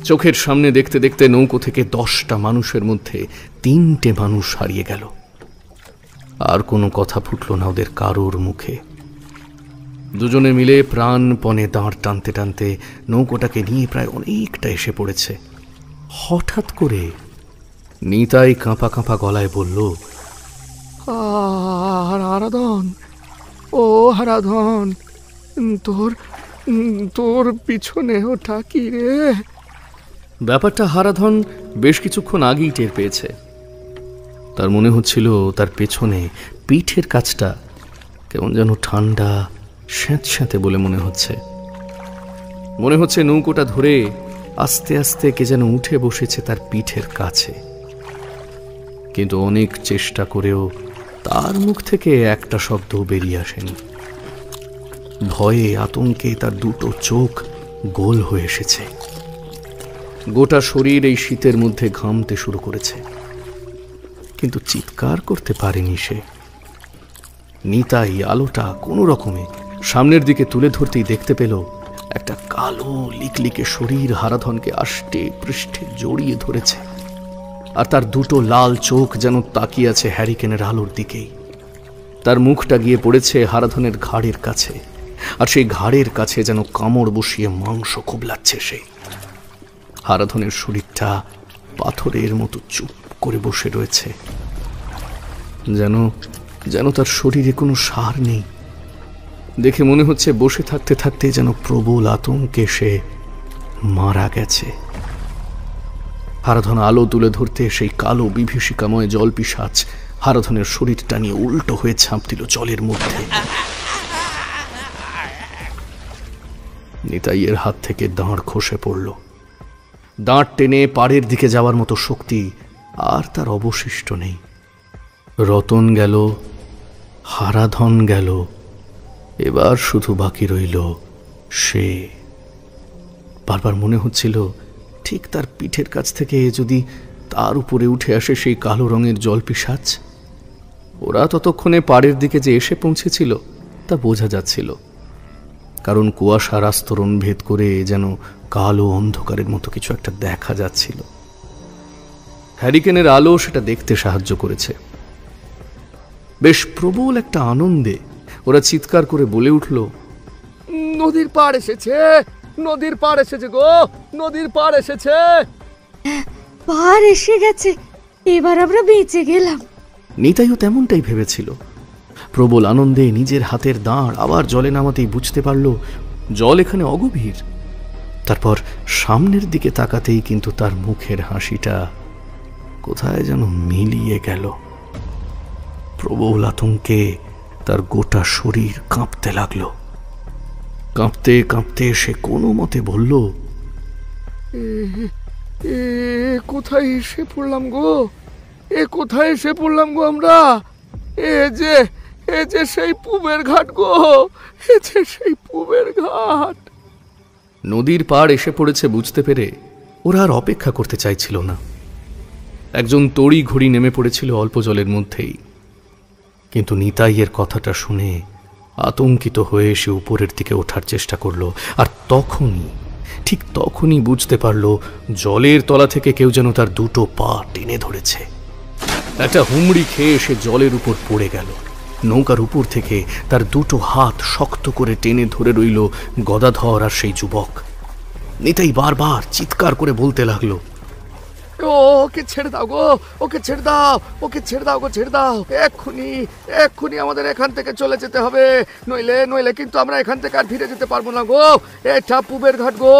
Speaker 2: চোখের সামনে দেখতে দেখতে নৌকো থেকে 10টা মানুষের মধ্যে 3টে মানুষ হারিয়ে গেল। আর কোনো কথা ফুটল না ওদের কারোর মুখে। দুজনে মিলে প্রাণপণে দাঁড় টানতে টানতে নৌকোটাকে নিয়ে প্রায় অনেকটা এসে পড়েছে। হঠাৎ করে নিতাই কাঁপা কাঁপা গলায় বলল,
Speaker 5: হারাধন, ও হারাধন, তোর তোর পিছনে ওটা কি রে?
Speaker 2: ব্যাপারটা হারাধন বেশ কিছুক্ষণ আগেই টের পেয়েছে। তার মনে হচ্ছিল তার পেছনে পিঠের কাছটা কেমন যেন ঠান্ডা স্যাঁতস্যাঁতে বলে মনে হচ্ছে। মনে হচ্ছে নৌকোটা ধরে আস্তে আস্তে কে যেন উঠে বসেছে তার পিঠের কাছে। কিন্তু অনেক চেষ্টা করেও তার মুখ থেকে একটা শব্দ বেরিয়ে আসেনি। ভয়ে আতঙ্কে তার দুটো চোখ গোল হয়ে এসেছে। গোটা শরীর এই শীতের মধ্যে ঘামতে শুরু করেছে, কিন্তু চিৎকার করতে পারেনি সে। নিতাই আলোটা কোনো রকমে সামনের দিকে তুলে ধরতেই দেখতে পেল একটা কালো লিকলিকে শরীর হারাধনকে আষ্টে পৃষ্ঠে জড়িয়ে ধরেছে, আর তার দুটো লাল চোখ যেন তাকিয়ে আছে হ্যারিকেনের আলোর দিকেই। তার মুখটা গিয়ে পড়েছে হারাধনের ঘাড়ের কাছে, আর সেই ঘাড়ের কাছে যেন কামড় বসিয়ে মাংস খুবলাচ্ছে সে। হারাধনের শরীরটা পাথরের মতো চুপ করে বসে রয়েছে, যেন যেন তার শরীরে কোনো সার নেই। দেখে মনে হচ্ছে বসে থাকতে থাকতে যেন প্রবল আতঙ্কে সে মারা গেছে। হারাধন আলো তুলে ধরতে সেই কালো বিভীষিকাময় জল পিশাচ হারাধনের শরীরটা নিয়ে উল্টো হয়ে ঝাঁপ দিল জলের মধ্যে। নিতাইয়ের হাত থেকে দাঁড় খসে পড়ল। দাঁড় টেনে পাড়ের দিকে যাওয়ার মতো শক্তি আর তার অবশিষ্ট নেই। রতন গেল, হারাধন গেল, এবার শুধু বাকি রইল সে। বারবার মনে হচ্ছিল ঠিক তার পিঠের কাছ থেকে যদি তার উপরে উঠে আসে সেই কালো রঙের জল পিশাচ। ওরা ততক্ষণে পাড়ের দিকে যে এসে পৌঁছেছিল তা বোঝা যাচ্ছিল, কারণ কুয়াশার আস্তরণ ভেদ করে যেন কালো অন্ধকারের মতো কিছু একটা দেখা যাচ্ছিল। হ্যারিকেনের আলো সেটা দেখতে সাহায্য করেছে। বেশ প্রবল একটা আনন্দে ওরা চিৎকার করে বলে উঠল,
Speaker 5: নদীর পাড় এসেছে, নদীর পাড় এসেছে গো, নদীর পাড় এসেছে।
Speaker 7: পাড় এসে গেছে, এবার আমরা বেঁচে গেলাম।
Speaker 2: নিতাইও তেমনটাই ভেবেছিল। প্রবল আনন্দে নিজের হাতের দাঁড় আবার জলে নামাতেই বুঝতে পারল জল এখানে অগভীর। তারপর সামনের দিকে তাকাতেই কিন্তু তার মুখের হাসিটা কোথায় যেন মিলিয়ে গেল। প্রবল আতঙ্কে তার গোটা শরীর কাঁপতে লাগলো। কাঁপতে কাঁপতে সে কোনো মতে বলল,
Speaker 5: কোথায় এসে পড়লাম গো, কোথায় এসে পড়লাম গো আমরা? এ যে সেই পুবের ঘাট গো, এ যে সেই পুবের ঘাট।
Speaker 2: নদীর পাড় এসে পড়েছে বুঝতে পেরে ওরা আর অপেক্ষা করতে চাইছিল না। একজন তড়ি ঘড়ি নেমে পড়েছিল অল্প জলের মধ্যেই। কিন্তু নিতাইয়ের কথাটা শুনে আতঙ্কিত হয়ে সে উপরের দিকে ওঠার চেষ্টা করলো, আর ঠিক তখনই বুঝতে পারল জলের তলা থেকে কেউ যেন তার দুটো পা টেনে ধরেছে। একটা হুমড়ি খেয়ে সে জলের উপর পড়ে গেল। নৌকার উপর থেকে তার দুটো হাত শক্ত করে টেনে ধরে রইল গদাধর আর সেই যুবক। নিতাই বারবার চিৎকার করে বলতে লাগলো,
Speaker 5: ওকে ছেড়ে দাও গো, ওকে ছেড়ে দাও, ওকে ছেড়ে দাও গো, ছেড়ে দাও। এক্ষুনি আমাদের এখান থেকে চলে যেতে হবে, নইলে কিন্তু আমরা এখান থেকে আর ফিরে যেতে পারবো না গো। এটা পুবের ঘাট গো,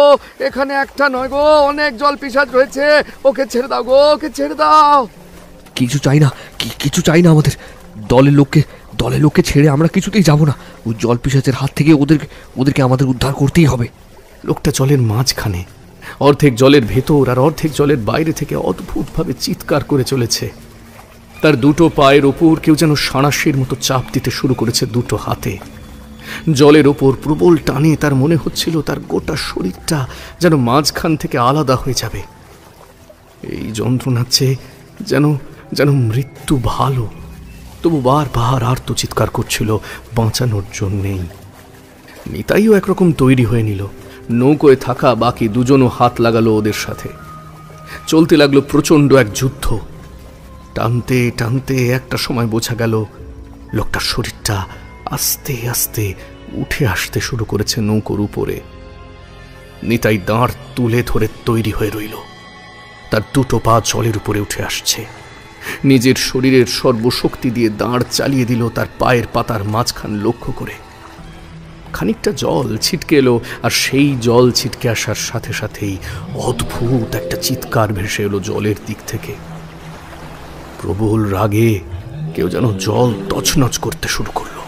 Speaker 5: এখানে একটা নয় গো, অনেক জল পিশাচ রয়েছে। ওকে ছেড়ে দাও গো, ওকে ছেড়ে দাও।
Speaker 3: কিছু চাই না, কিছু চাই না আমাদের। দলের লোককে ছেড়ে আমরা কিছুতেই যাব না। ওই জল পিশাচের হাত থেকে ওদেরকে আমাদের উদ্ধার করতেই হবে।
Speaker 2: লোকটা জলের মাঝখানে, অর্ধেক জলের ভেতর আর অর্ধেক জলের বাইরে থেকে অদ্ভুতভাবে চিৎকার করে চলেছে। তার দুটো পায়ের ওপর কেউ যেন সাঁড়াশির মতো চাপ দিতে শুরু করেছে দুটো হাতে। জলের ওপর প্রবল টানে তার মনে হচ্ছিল তার গোটা শরীরটা যেন মাঝখান থেকে আলাদা হয়ে যাবে। এই যন্ত্রণার চেয়ে যেন মৃত্যু ভালো। তবু বারবার আর্ত চিৎকার করছিল বাঁচানোর জন্যেই। নিতাইও একরকম তৈরি হয়ে নিল। নৌকোয় থাকা বাকি দুজনও হাত লাগালো ওদের সাথে। চলতে লাগলো প্রচণ্ড এক যুদ্ধ। টানতে টানতে একটা সময় বোঝা গেল লোকটার শরীরটা আস্তে আস্তে উঠে আসতে শুরু করেছে নৌকোর উপরে। নিতাই দাঁড় তুলে ধরে তৈরি হয়ে রইল। তার দুটো পা জলের উপরে উঠে আসছে। নিজের শরীরের সর্বশক্তি দিয়ে দাঁড় চালিয়ে দিল তার পায়ের পাতার মাঝখান লক্ষ্য করে। খানিকটা জল ছিটকে এলো, আর সেই জল ছিটকে আসার সাথে সাথেই অদ্ভুত একটা চিৎকার ভেসে এলো জলের দিক থেকে। প্রবল রাগে কেউ যেন জল তছনছ করতে শুরু করলো।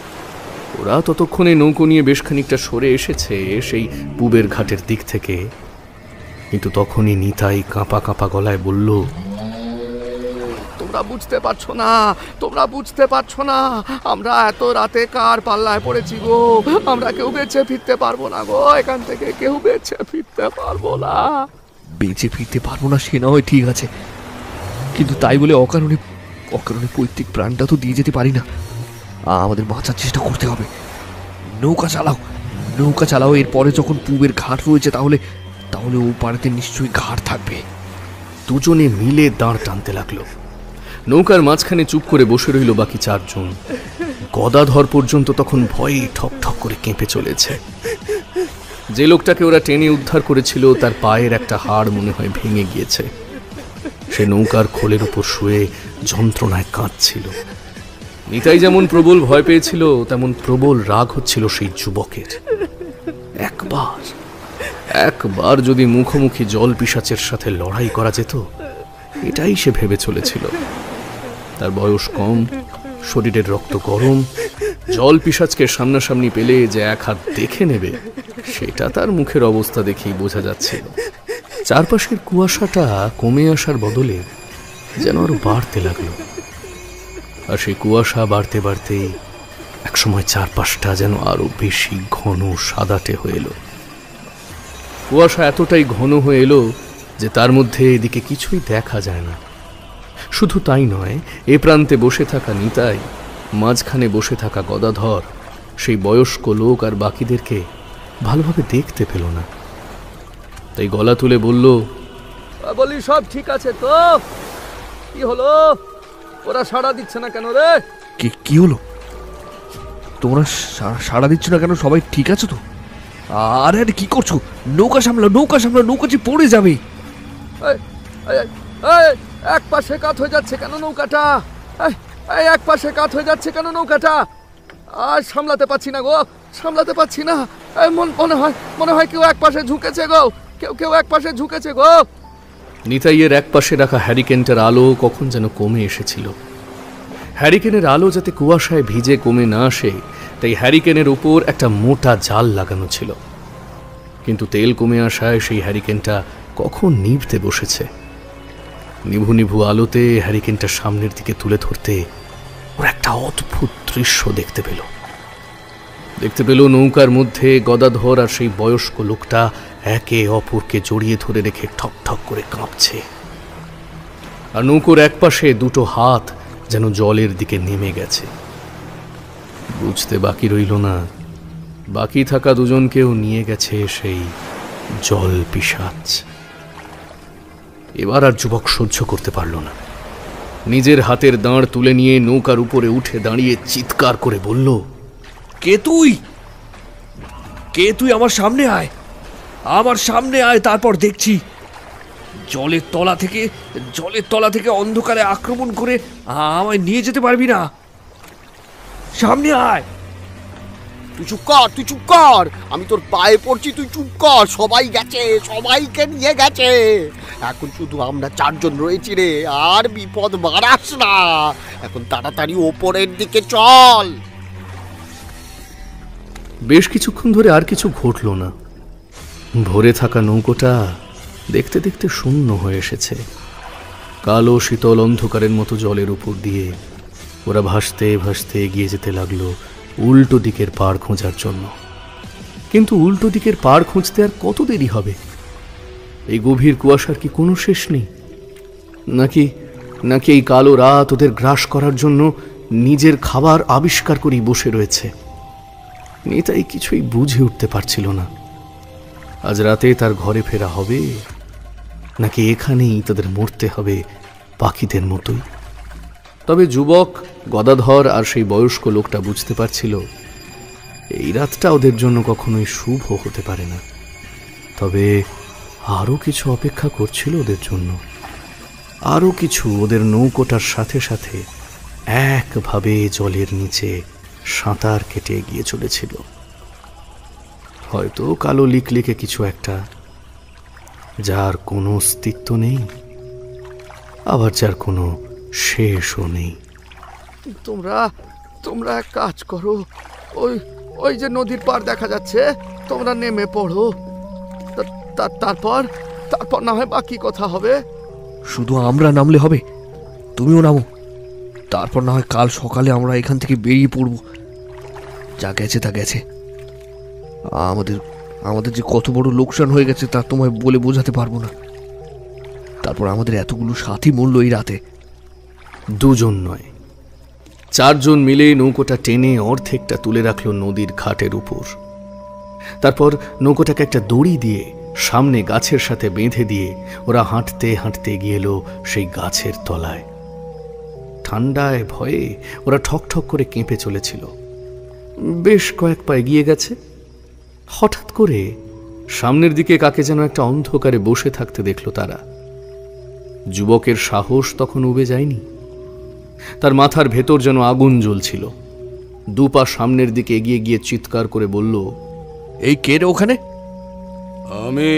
Speaker 2: ওরা ততক্ষণে নৌকো নিয়ে বেশ খানিকটা সরে এসেছে সেই পূবের ঘাটের দিক থেকে। কিন্তু তখনই নিতাই কাঁপা কাঁপা গলায় বলল, তোমরা বুঝতে পারছো না আমরা এত রাতে কার পাল্লায় পড়েছি গো। আমরা কেউ বেঁচে ফিরতে পারবো না গো, এখান থেকে কেউ বেঁচে ফিরতে পারবো না।
Speaker 3: বেঁচে ফিরতে পারবো না সে না হয় ঠিক আছে, কিন্তু তাই বলে অকারণে পৈতৃক প্রাণটা তো দিয়ে যেতে পারি না। আমাদের বাঁচার চেষ্টা করতে হবে। নৌকা চালাও। এরপরে যখন পূবের ঘাট রয়েছে তাহলে ও পাড়াতে নিশ্চয়ই ঘাট থাকবে।
Speaker 2: দুজনে মিলে দাঁড় টানতে লাগলো। নৌকার মাঝখানে চুপ করে বসে রইল বাকি চারজন। গদাধর পর্যন্ত তখন ভয়ে ঠক ঠক করে কেঁপে চলেছে। যে লোকটাকে ওরা টেনে উদ্ধার করেছিল তার পায়ের একটা হাড় মনে হয় ভেঙে গিয়েছে। সে নৌকার খোলের উপর শুয়ে যন্ত্রণায় কাঁদছিল। নিতাই যেমন প্রবল ভয় পেয়েছিল তেমন প্রবল রাগ হচ্ছিল সেই যুবকের। একবার যদি মুখোমুখি জল পিশাচের সাথে লড়াই করা যেত, এটাই সে ভেবে চলেছিল। তার বয়স কম, শরীরের রক্ত গরম। জল পিশাচকে সামনাসামনি পেলে যে এক হাত দেখে নেবে সেটা তার মুখের অবস্থা দেখেই বোঝা যাচ্ছিল। চারপাশের কুয়াশাটা কমে আসার বদলে যেন আরো বাড়তে লাগলো। আর সেই কুয়াশা বাড়তে বাড়তেই একসময় চারপাশটা যেন আরো বেশি ঘন সাদাটে হয়ে এলো। কুয়াশা এতটাই ঘন হয়ে এলো যে তার মধ্যে এদিকে কিছুই দেখা যায় না। শুধু তাই নয়, এ প্রান্তে বসে থাকা নিতাই, মাঝখানে বসে থাকা গদাধর সেই বয়স্ক লোক আর বাকিদেরকে ভালোভাবে দেখতে পেল না। তাই গলা তুলে বলল,
Speaker 5: বলি সব ঠিক আছে তো? কি হলো? ওরা সাড়া দিচ্ছে না কেন রে?
Speaker 3: কি হলো? তোমরা সাড়া দিচ্ছ না কেন? সবাই ঠিক আছে তো? আরে কি করছো? নৌকা সামলাও, নৌকা যে পড়ে যাবে।
Speaker 5: এক পাশে কাত হয়ে যাচ্ছে কেন নৌকাটা? এক পাশে কাত হয়ে যাচ্ছে কেন নৌকাটা? আর সামলাতে পারছি না গো, সামলাতে পারছি না। মনে হয় কেউ এক পাশে ঝুঁকেছে গো, কেউ এক পাশে ঝুঁকেছে গো।
Speaker 2: নিতাইয়ের এক পাশে রাখা হ্যারিকেনটার আলো কখন যেন কমে এসেছিল। হ্যারিকেনের আলো যাতে কুয়াশায় ভিজে কমে না আসে তাই হ্যারিকেনের উপর একটা মোটা জাল লাগানো ছিল। কিন্তু তেল কমে আসায় সেই হ্যারিকেনটা কখন নিভতে বসেছে। নিভু নিভু আলোতে হ্যারিকেনটা সামনের দিকে তুলে ধরতে ওর একটা অদ্ভুত দৃশ্য দেখতে পেল। নৌকার মধ্যে গদাধর আর সেই বয়স্ক লোকটা একে অপরকে জড়িয়ে ধরে রেখে ঠক ঠক করে কাঁপছে। আর নৌকোর এক পাশে দুটো হাত যেন জলের দিকে নেমে গেছে। বুঝতে বাকি রইল না, বাকি থাকা দুজনকেও নিয়ে গেছে সেই জল পিশাচ। এবার আর যুবক সহ্য করতে পারল না। নিজের হাতের দাঁড় তুলে নিয়ে নৌকার উপরে উঠে দাঁড়িয়ে চিৎকার করে বলল,
Speaker 3: কে তুই? আমার সামনে আয়, তারপর দেখছি। জলের তলা থেকে অন্ধকারে আক্রমণ করে আমায় নিয়ে যেতে পারবি না। সামনে আয়।
Speaker 4: তুই চুপ কর, তুই চুপ কর, আমি তোর পায়ে পড়ছি, তুই চুপ কর। সবাই গেছে, সবাইকে নিয়ে গেছে, এখন শুধু আমরা চারজন রয়েছি রে। আর বিপদ বাড়াস না, এখন তাড়াতাড়ি ওপরের দিকে চল।
Speaker 2: বেশ কিছুক্ষণ ধরে আর কিছু ঘটল না। ভরে থাকা নৌকোটা দেখতে দেখতে শূন্য হয়ে এসেছে। কালো শীতল অন্ধকারের মতো জলের উপর দিয়ে ওরা ভাসতে ভাসতে এগিয়ে যেতে লাগলো উল্টো দিকের পাড় খোঁজার জন্য। কিন্তু উল্টো দিকের পাড় খুঁজতে আর কত দেরি হবে? এই গভীর কুয়াশার কি কোনো শেষ নেই? নাকি নাকি এই কালো রাত ওদের গ্রাস করার জন্য নিজের খাবার আবিষ্কার করেই বসে রয়েছে? নিতাই কিছুই বুঝে উঠতে পারছিল না। আজ রাতে তার ঘরে ফেরা হবে, নাকি এখানেই তাদের মরতে হবে পাখিদের মতোই? তবে যুবক গদাধর আর সেই বয়স্ক লোকটা বুঝতে পারছিল এই রাতটা ওদের জন্য কখনোই শুভ হতে পারে না। তবে আরও কিছু অপেক্ষা করছিল ওদের জন্য, আরও কিছু ওদের নৌকোটার সাথে সাথে একভাবে জলের নিচে সাঁতার কেটে এগিয়ে চলেছিল। হয়তো কালো লিকলিকে কিছু একটা, যার কোনো অস্তিত্ব নেই, আবার যার কোনো শেষও নেই।
Speaker 5: তোমরা তোমরা এক কাজ করো, ওই ওই যে নদীর পাড় দেখা যাচ্ছে, তোমরা নেমে পড়ো। তারপর তারপর না হয় বাকি কথা হবে।
Speaker 3: শুধু আমরা নামলে হবে? তুমিও নামো, তারপর না হয় কাল সকালে আমরা এখান থেকে বেরিয়ে পড়ব। যা গেছে তা গেছে। আমাদের যে কত বড় লোকসান হয়ে গেছে তা তোমায় বলে বোঝাতে পারবো না। তারপর আমাদের এতগুলো সাথী মূল্য এই রাতে।
Speaker 2: দুজন নয়, চারজন মিলে নৌকোটা টেনে অর্ধেকটা তুলে রাখলো নদীর ঘাটের উপর। তারপর নৌকোটাকে একটা দড়ি দিয়ে সামনে গাছের সাথে বেঁধে দিয়ে ওরা হাঁটতে হাঁটতে গিয়ে এলো সেই গাছের তলায়। ঠান্ডায় ভয়ে ওরা ঠক ঠক করে কেঁপে চলেছিল। বেশ কয়েক পা এগিয়ে গেছে, হঠাৎ করে সামনের দিকে কাকে যেন একটা অন্ধকারে বসে থাকতে দেখলো তারা। যুবকের সাহস তখন উবে যায়নি। তার মাথার ভেতর যেন আগুন জ্বলছিল। দুপা সামনের দিকে এগিয়ে গিয়ে চিৎকার করে বলল,
Speaker 3: এই কে রে ওখানে?
Speaker 6: আমি।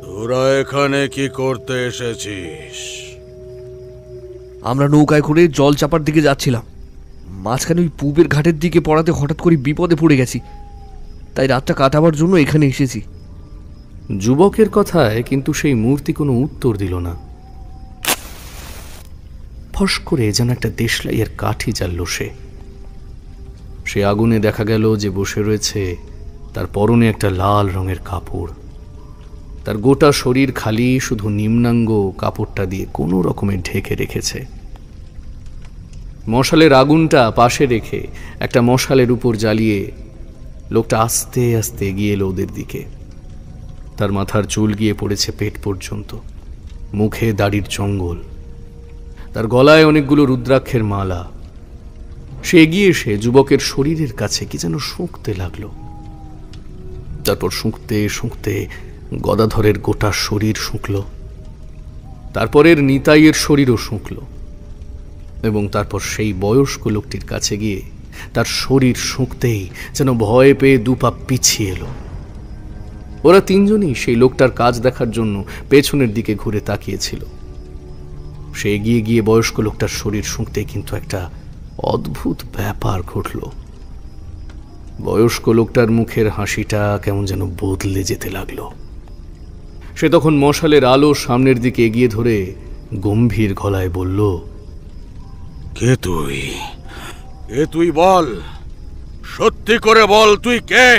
Speaker 6: তোরা এখানে কি করতে এসেছিস?
Speaker 3: আমরা নৌকায় করে জল চাপার দিকে যাচ্ছিলাম। মাঝখানে ওই পূবের ঘাটের দিকে পড়াতে হঠাৎ করে বিপদে পড়ে গেছি, তাই রাতটা কাটাবার জন্য এখানে এসেছি।
Speaker 2: যুবকের কথায় কিন্তু সেই মূর্তি কোনো উত্তর দিল না। ফস করে যেন একটা দেশলাইয়ের কাঠি জ্বালল সে আগুনে দেখা গেল যে বসে রয়েছে তার পরনে একটা লাল রঙের কাপড়। তার গোটা শরীর খালি, শুধু নিম্নাঙ্গ কাপড়টা দিয়ে কোনো রকমে ঢেকে রেখেছে। মশালের আগুনটা পাশে রেখে একটা মশালের উপর জ্বালিয়ে লোকটা আস্তে আস্তে এগিয়ে এলো ওদের দিকে। তার মাথার চুল গিয়ে পড়েছে পেট পর্যন্ত, মুখে দাড়ির জঙ্গল, তার গলায় অনেকগুলো রুদ্রাক্ষের মালা। সে এগিয়ে এসে যুবকের শরীরের কাছে কি যেন শুঁকতে লাগলো। তারপর শুঁকতে শুঁকতে গদাধরের গোটা শরীর শুঁকল, তারপরের নিতাইয়ের শরীরও শুঁকল, এবং তারপর সেই বয়স্ক লোকটির কাছে গিয়ে তার শরীর শুঁকতেই যেন ভয় পেয়ে দুপা পিছিয়ে এলো। ওরা তিনজনই সেই লোকটার কাজ দেখার জন্য পেছনের দিকে ঘুরে তাকিয়েছিল। সে এগিয়ে গিয়ে বয়স্ক লোকটার শরীর শুঁকতে কিন্তু একটা অদ্ভুত ব্যাপার ঘটল। বয়স্ক লোকটার মুখের হাসিটা কেমন যেন বদলে যেতে লাগলো। সে তখন মশালের আলো সামনের দিকে এগিয়ে ধরে গম্ভীর গলায় বলল,
Speaker 6: কে তুই? কে তুই বল, সত্যি করে বল, তুই কে?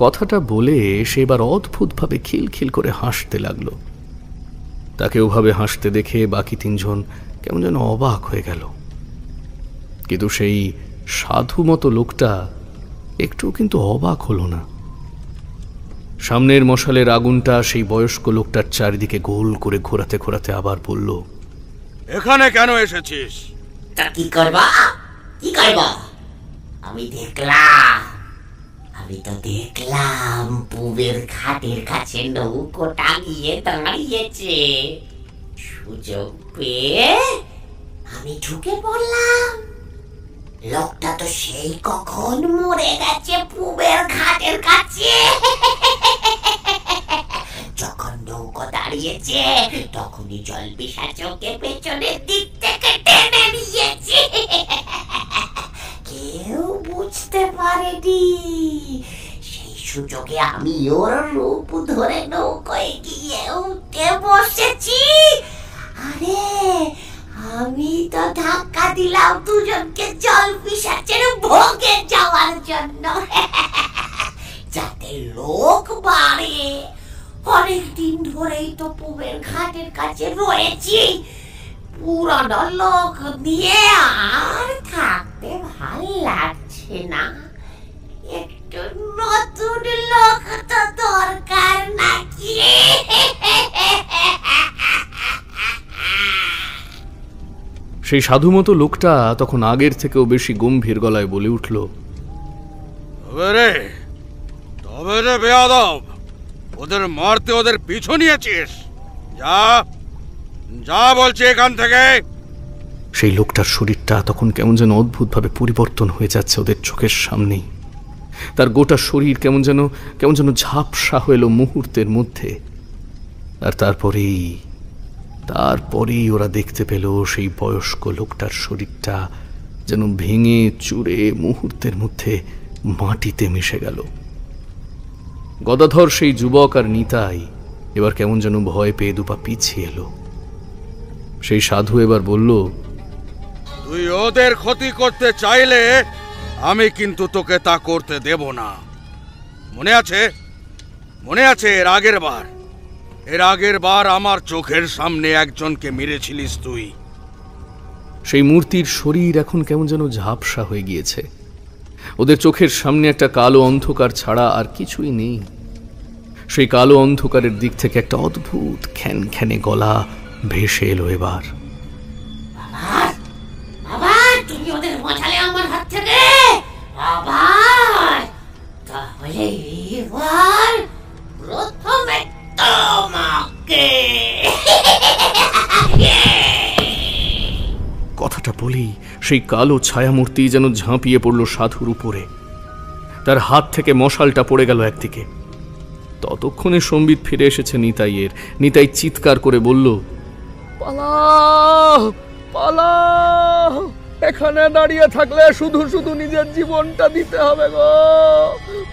Speaker 2: কথাটা বলে সে এবার অদ্ভুতভাবে খিলখিল করে হাসতে লাগলো। তাকে ওভাবে হাসতে দেখে বাকি তিনজন কেমন যেন অবাক হয়ে গেল। কিন্তু সেই সাধু মতো লোকটা একটু কিন্তু অবাক হলো না। সামনের মশালের আগুনটা সেই বয়স্ক লোকটার চারিদিকে গোল করে ঘোরাতে ঘোরাতে আবার বলল,
Speaker 6: এখানে কেন এসেছিস?
Speaker 8: তা কি করবা? কি করবা? আমি দেখলাম আমি তো দেখলাম পুবের ঘাটের কাছে নৌকো টাঙিয়ে দাঁড়িয়েছে। সুযোগ পেয়ে আমি ঢুকে পড়লাম। লোকটা তো সেই কখন মরে গেছে পুবের ঘাটের কাছে। যখন নৌকো দাঁড়িয়েছে তখনই জল পিশাচকে পেছনের দিক থেকে টেনে নিয়েছে। কেউ বুঝতে পারেনি। সেই সুযোগে আমি ওর রূপ ধরে নৌকোয় গিয়ে উঠে বসেছি। আরে আমি তো ধাক্কা দিলাম দুজনকে জল পিশাচের ভোগে যাওয়ার জন্য, যাতে লোক বাড়ে। অনেকদিন ধরেই তো পুবের ঘাটের কাছে রয়েছি। পুরানো লোক নিয়ে আর থাকতে ভাল লাগছে না। একটু নতুন লোক তো দরকার নাকি?
Speaker 2: সেই সাধুমতো লোকটা তখন আগের থেকেও বেশি গম্ভীর গলায় বলে উঠল,
Speaker 6: তবে রে বেয়াদব, ওদের মারতে ওদের পিছু নিয়েছিস? যা যা বলছি এখান থেকে।
Speaker 2: সেই লোকটার শরীরটা তখন কেমন যেন অদ্ভুতভাবে পরিবর্তন হয়ে যাচ্ছে ওদের চোখের সামনেই। তার গোটা শরীর কেমন যেন ঝাপসা হয়ে এলো মুহূর্তের মধ্যে। আর তারপরেই ওরা দেখতে পেল সেই বয়স্ক লোকটার শরীরটা যেন ভেঙে চুরে মুহূর্তের মধ্যে মাটিতে মিশে গেল। গদাধর, সেই যুবক আর নিতাই এবার কেমন যেন ভয় পেয়ে দুপা পিছিয়ে এলো। সেই সাধু এবার বলল,
Speaker 6: তুই ওদের ক্ষতি করতে চাইলে আমি কিন্তু তোকে তা করতে দেব না। মনে আছে এর আগের বার আমার চোখের সামনে একজনকে মেরেছিলিস তুই।
Speaker 2: সেই মূর্তির শরীর এখন কেমন যেন ঝাপসা হয়ে গিয়েছে। ওদের চোখের সামনে একটা কালো অন্ধকার ছাড়া আর কিছুই নেই। সেই কালো অন্ধকারের দিক থেকে একটা অদ্ভুত খ্যানখ্যানে গলা ভেসে এলো এবার।
Speaker 8: তুমি ওদের বাঁচালে আমার হাত থেকে। তাহলে এবার প্রথমে তোমাকে।
Speaker 2: কথাটা বলেই সেই কালো ছায়ামূর্তি যেন ঝাঁপিয়ে পড়ল সাধুর উপরে। তার হাত থেকে মশালটা পড়ে গেল একদিকে। ততক্ষণে সম্বিত ফিরে এসেছে নিতাইয়ের। নিতাই চিৎকার করে বলল,
Speaker 1: পালাও পালাও, এখানে দাঁড়িয়ে থাকলে শুধু শুধু নিজের জীবনটা দিতে হবে গো,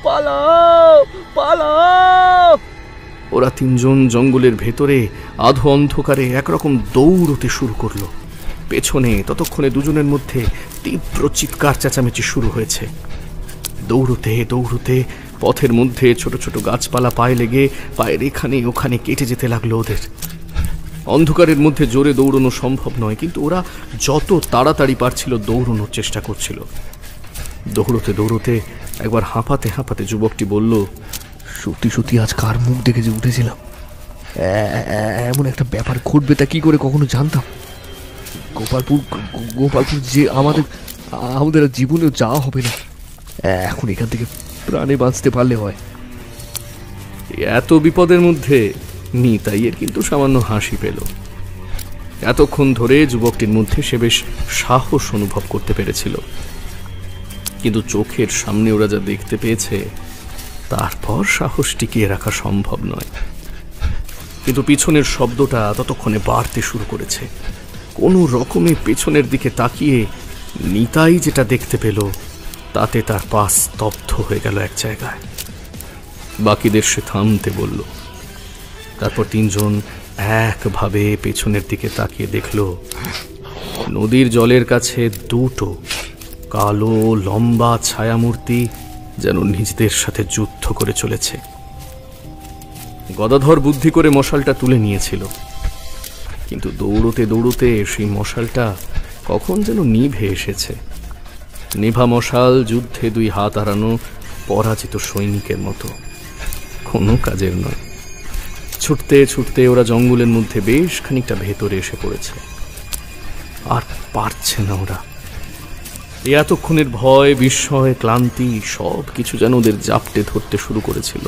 Speaker 1: পালাও পালাও।
Speaker 2: ওরা তিনজন জঙ্গলের ভেতরে আধো অন্ধকারে একরকম দৌড়তে শুরু করলো। পেছনে ততক্ষণে দুজনের মধ্যে তীব্র চিৎকার চেঁচামেচি শুরু হয়েছে। দৌড়তে দৌড়তে পথের মধ্যে ছোট ছোট গাছপালা পায়ে লেগে পায়ের এখানে ওখানে কেটে যেতে লাগলো ওদের। অন্ধকারের মধ্যে জোরে দৌড়ানো সম্ভব নয়, কিন্তু ওরা যত তাড়াতাড়ি পারছিল দৌড়ানোর চেষ্টা করছিল। দৌড়তে দৌড়তে একবার হাঁপাতে হাঁপাতে যুবকটি বলল,
Speaker 3: সত্যি সত্যি আজ কার মুখ দেখে যে উঠেছিলাম, এমন একটা ব্যাপার ঘটবে তা কি করে কখনো জানতাম। গোপালপুর যে আমাদের জীবনেও যাওয়া হবে না। এখন এখান থেকে প্রাণে বাঁচতে পারলে হয়।
Speaker 2: এত বিপদের মধ্যে নিতাইয়ের কিন্তু সামান্য হাসি পেল। এতক্ষণ ধরে যুবকটির মধ্যে সে বেশ সাহস অনুভব করতে পেরেছিল, কিন্তু চোখের সামনে ওরা যা দেখতে পেয়েছে তারপর সাহস টিকিয়ে রাখা সম্ভব নয়। কিন্তু পিছনের শব্দটা ততক্ষণে বাড়তে শুরু করেছে। কোনো রকমে পেছনের দিকে তাকিয়ে নিতাই যেটা দেখতে পেল তাতে তার পা স্তব্ধ হয়ে গেল এক জায়গায়। বাকিদের সে থামতে বলল। তারপর তিনজন একভাবে পেছনের দিকে তাকিয়ে দেখল নদীর জলের কাছে দুটো কালো লম্বা ছায়ামূর্তি যেন নিজেদের সাথে যুদ্ধ করে চলেছে। গদাধর বুদ্ধি করে মশালটা তুলে নিয়েছিল, কিন্তু দৌড়তে দৌড়তে সেই মশালটা কখন যেন নিভে এসেছে। নিভা মশাল যুদ্ধে দুই হাত হারানো পরাজিত সৈনিকের মতো, কোনো কাজের নয়। ছুটতে ছুটতে ওরা জঙ্গলের মধ্যে বেশ খানিকটা ভেতরে এসে পড়েছে। আর পারছে না ওরা। এই এতক্ষণের ভয়, বিস্ময়, ক্লান্তি সব কিছু যেন ওদের জাপটে ধরতে শুরু করেছিল।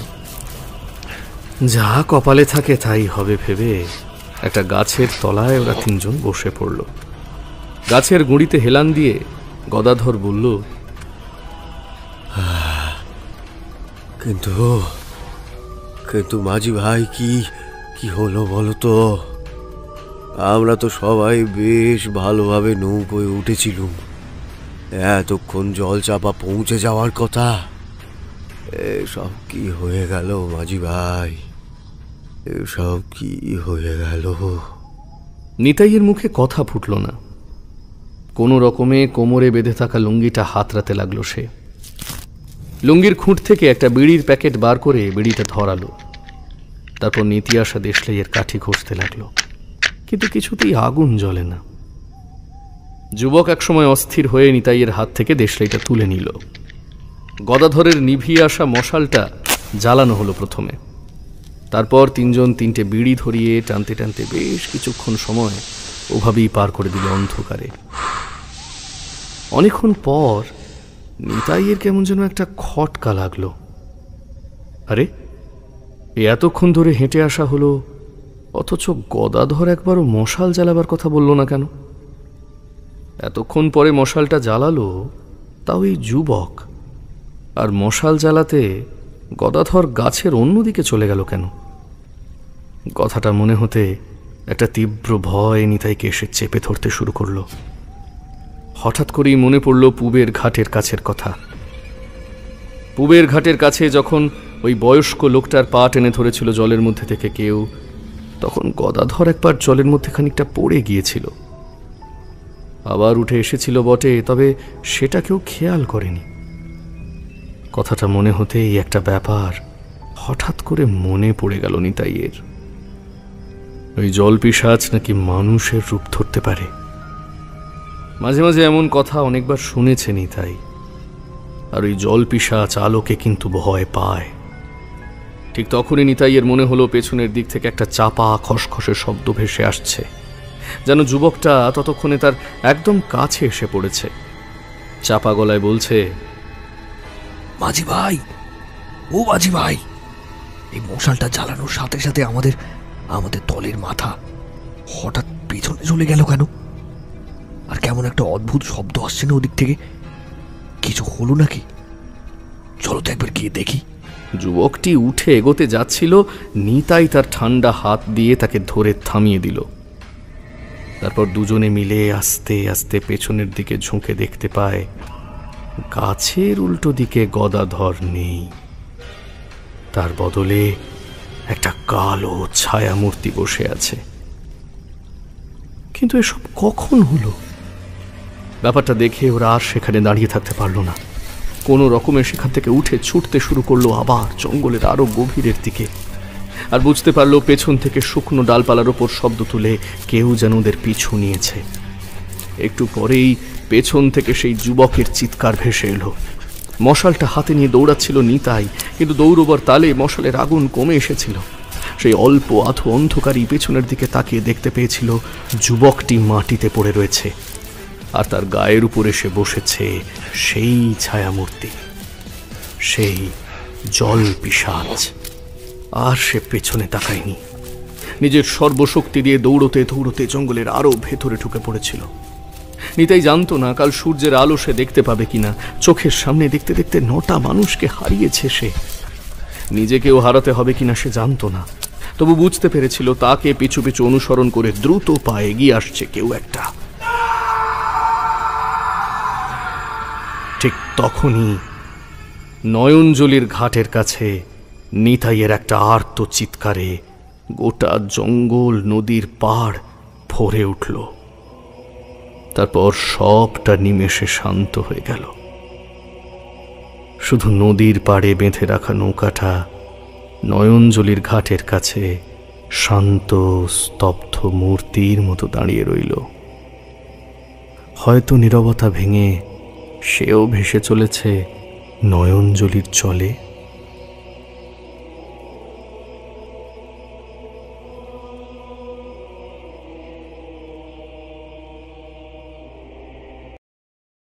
Speaker 2: যা কপালে থাকে তাই হবে ভেবে একটা গাছের তলায় ওরা তিনজন বসে পড়ল। গাছের গুঁড়িতে হেলান দিয়ে গদাধর বলল,
Speaker 4: কিন্তু কিন্তু মাঝি ভাই, কি হলো বলো তো? আমরা তো সবাই বেশ ভালোভাবে নৌকোয় উঠেছিলুম, এতক্ষণ জল চাপা পৌঁছে যাওয়ার কথা। এসব কি হয়ে গেল মাঝি ভাই? এসব কি হয়ে গেল?
Speaker 2: নিতাইয়ের মুখে কথা ফুটল না। কোনো রকমে কোমরে বেঁধে থাকা লুঙ্গিটা হাতড়াতে লাগলো সে। লুঙ্গির খুঁট থেকে একটা বিড়ির প্যাকেট বার করে বিড়িটা ধরালো। তারপর নীতি আসা দেশলাইয়ের কাঠি ঘষতে লাগলো, কিন্তু কিছুতেই আগুন জ্বলে না। যুবক একসময় অস্থির হয়ে নিতাইয়ের হাত থেকে দেশলাইটা তুলে নিল। গদাধরের নিভিয়ে আসা মশালটা জ্বালানো হলো প্রথমে। তারপর তিনজন তিনটে বিড়ি ধরিয়ে টানতে টানতে বেশ কিছুক্ষণ সময় ওভাবেই পার করে দিল অন্ধকারে। অনেকক্ষণ পর নিতাইয়ের কেমন যেন একটা খটকা লাগলো। আরে, এতক্ষণ ধরে হেঁটে আসা হলো, অথচ গদাধর একবারও মশাল জ্বালাবার কথা বলল না কেন? এতক্ষণ পরে মশালটা জ্বালালো তাও এই যুবক, আর মশাল জ্বালাতে গদাধর গাছের অন্যদিকে চলে গেল কেন? কথাটা মনে হতে একটা তীব্র ভয় নিতাইকে এসে চেপে ধরতে শুরু করলো। হঠাৎ করেই মনে পড়ল পুবের ঘাটের কাছের কথা। পুবের ঘাটের কাছে যখন ওই বয়স্ক লোকটার পা টেনে ধরেছিল জলের মধ্যে থেকে কেউ, তখন গদাধর একবার জলের মধ্যে খানিকটা পড়ে গিয়েছিল। আবার উঠে এসেছিল বটে, তবে সেটা কেউ খেয়াল করেনি। কথাটা মনে হতেই একটা ব্যাপার হঠাৎ করে মনে পড়ে গেল নিতাইয়ের। ওই জলপিশাচ নাকি মানুষের রূপ ধরতে পারে। মাঝে মাঝে এমন কথা অনেকবার শুনেছে নিতাই। আর ওই জলপিশাচ আলোকে কিন্তু ভয় পায়। ঠিক তখনই নিতাইয়ের মনে হলো পেছনের দিক থেকে একটা চাপা খসখসে শব্দ ভেসে আসছে, যেন যুবকটা ততক্ষণে তার একদম কাছে এসে পড়েছে। চাপা গলায় বলছে,
Speaker 3: মাঝি ভাই, ও মাঝি ভাই, এই মশালটা জ্বালানোর সাথে সাথে আমাদের দলের মাথা হঠাৎ পেছনে চলে গেল কেন? আর কেমন একটা অদ্ভুত শব্দ আসছে না ওদিক থেকে? কিছু হলো নাকি? চলো তো একবার গিয়ে দেখি।
Speaker 2: যুবকটি উঠে এগোতে যাচ্ছিল, নিতাই তার ঠান্ডা হাত দিয়ে তাকে ধরে থামিয়ে দিল। তারপর দুজনে মিলে আস্তে আস্তে পেছনের দিকে ঝুঁকে দেখতে পায় গাছের উল্টো দিকে গদাধর নেই। তার বদলে একটা কালো ছায়ামূর্তি বসে আছে। কিন্তু এসব কখন হলো? ব্যাপারটা দেখে ওরা আর সেখানে দাঁড়িয়ে থাকতে পারল না। কোনো রকমে সেখান থেকে উঠে ছুটতে শুরু করলো আবার জঙ্গলের আরো গভীরের দিকে। আর বুঝতে পারলো পেছন থেকে শুকনো ডালপালার ওপর শব্দ তুলে কেউ যেন ওদের পিছু নিয়েছে। একটু পরেই পেছন থেকে সেই যুবকের চিৎকার ভেসে এলো। মশালটা হাতে নিয়ে দৌড়াচ্ছিল নিতাই, কিন্তু দৌড়বার তালে মশালের আগুন কমে এসেছিল। সেই অল্প আধো অন্ধকারই পেছনের দিকে তাকিয়ে দেখতে পেয়েছিল যুবকটি মাটিতে পড়ে রয়েছে, আর তার গায়ের উপর এসে বসেছে সেই ছায়ামূর্তি, সেই জলপিশাচ। আর সে পেছনে তাকায়নি। নিজের সর্বশক্তি দিয়ে দৌড়তে দৌড়তে জঙ্গলের আরো ভেতরে ঢুকে পড়েছিল। নিতাই জানতো না কাল সূর্যের আলো সে দেখতে পাবে কিনা। চোখের সামনে দেখতে দেখতে 9টা মানুষকে হারিয়েছে সে। নিজেকেও হারাতে হবে কিনা সে জানতো না, তবু বুঝতে পেরেছিল তাকে পিছু পিছু অনুসরণ করে দ্রুত পায়ে এগিয়ে আসছে কেউ একটা। ঠিক তখনই নয়নজলির ঘাটের কাছে নিতাইয়ের একটা আর্ত চিৎকারে গোটা জঙ্গল, নদীর পাড় ভরে উঠল। তারপর সবটা নিমেষে শান্ত হয়ে গেল। শুধু নদীর পাড়ে বেঁধে রাখা নৌকাটা নয়নজলির ঘাটের কাছে শান্ত স্তব্ধ মূর্তির মতো দাঁড়িয়ে রইল। হয়তো নীরবতা ভেঙে সেও ভেসে চলেছে নয়নজলির জলে।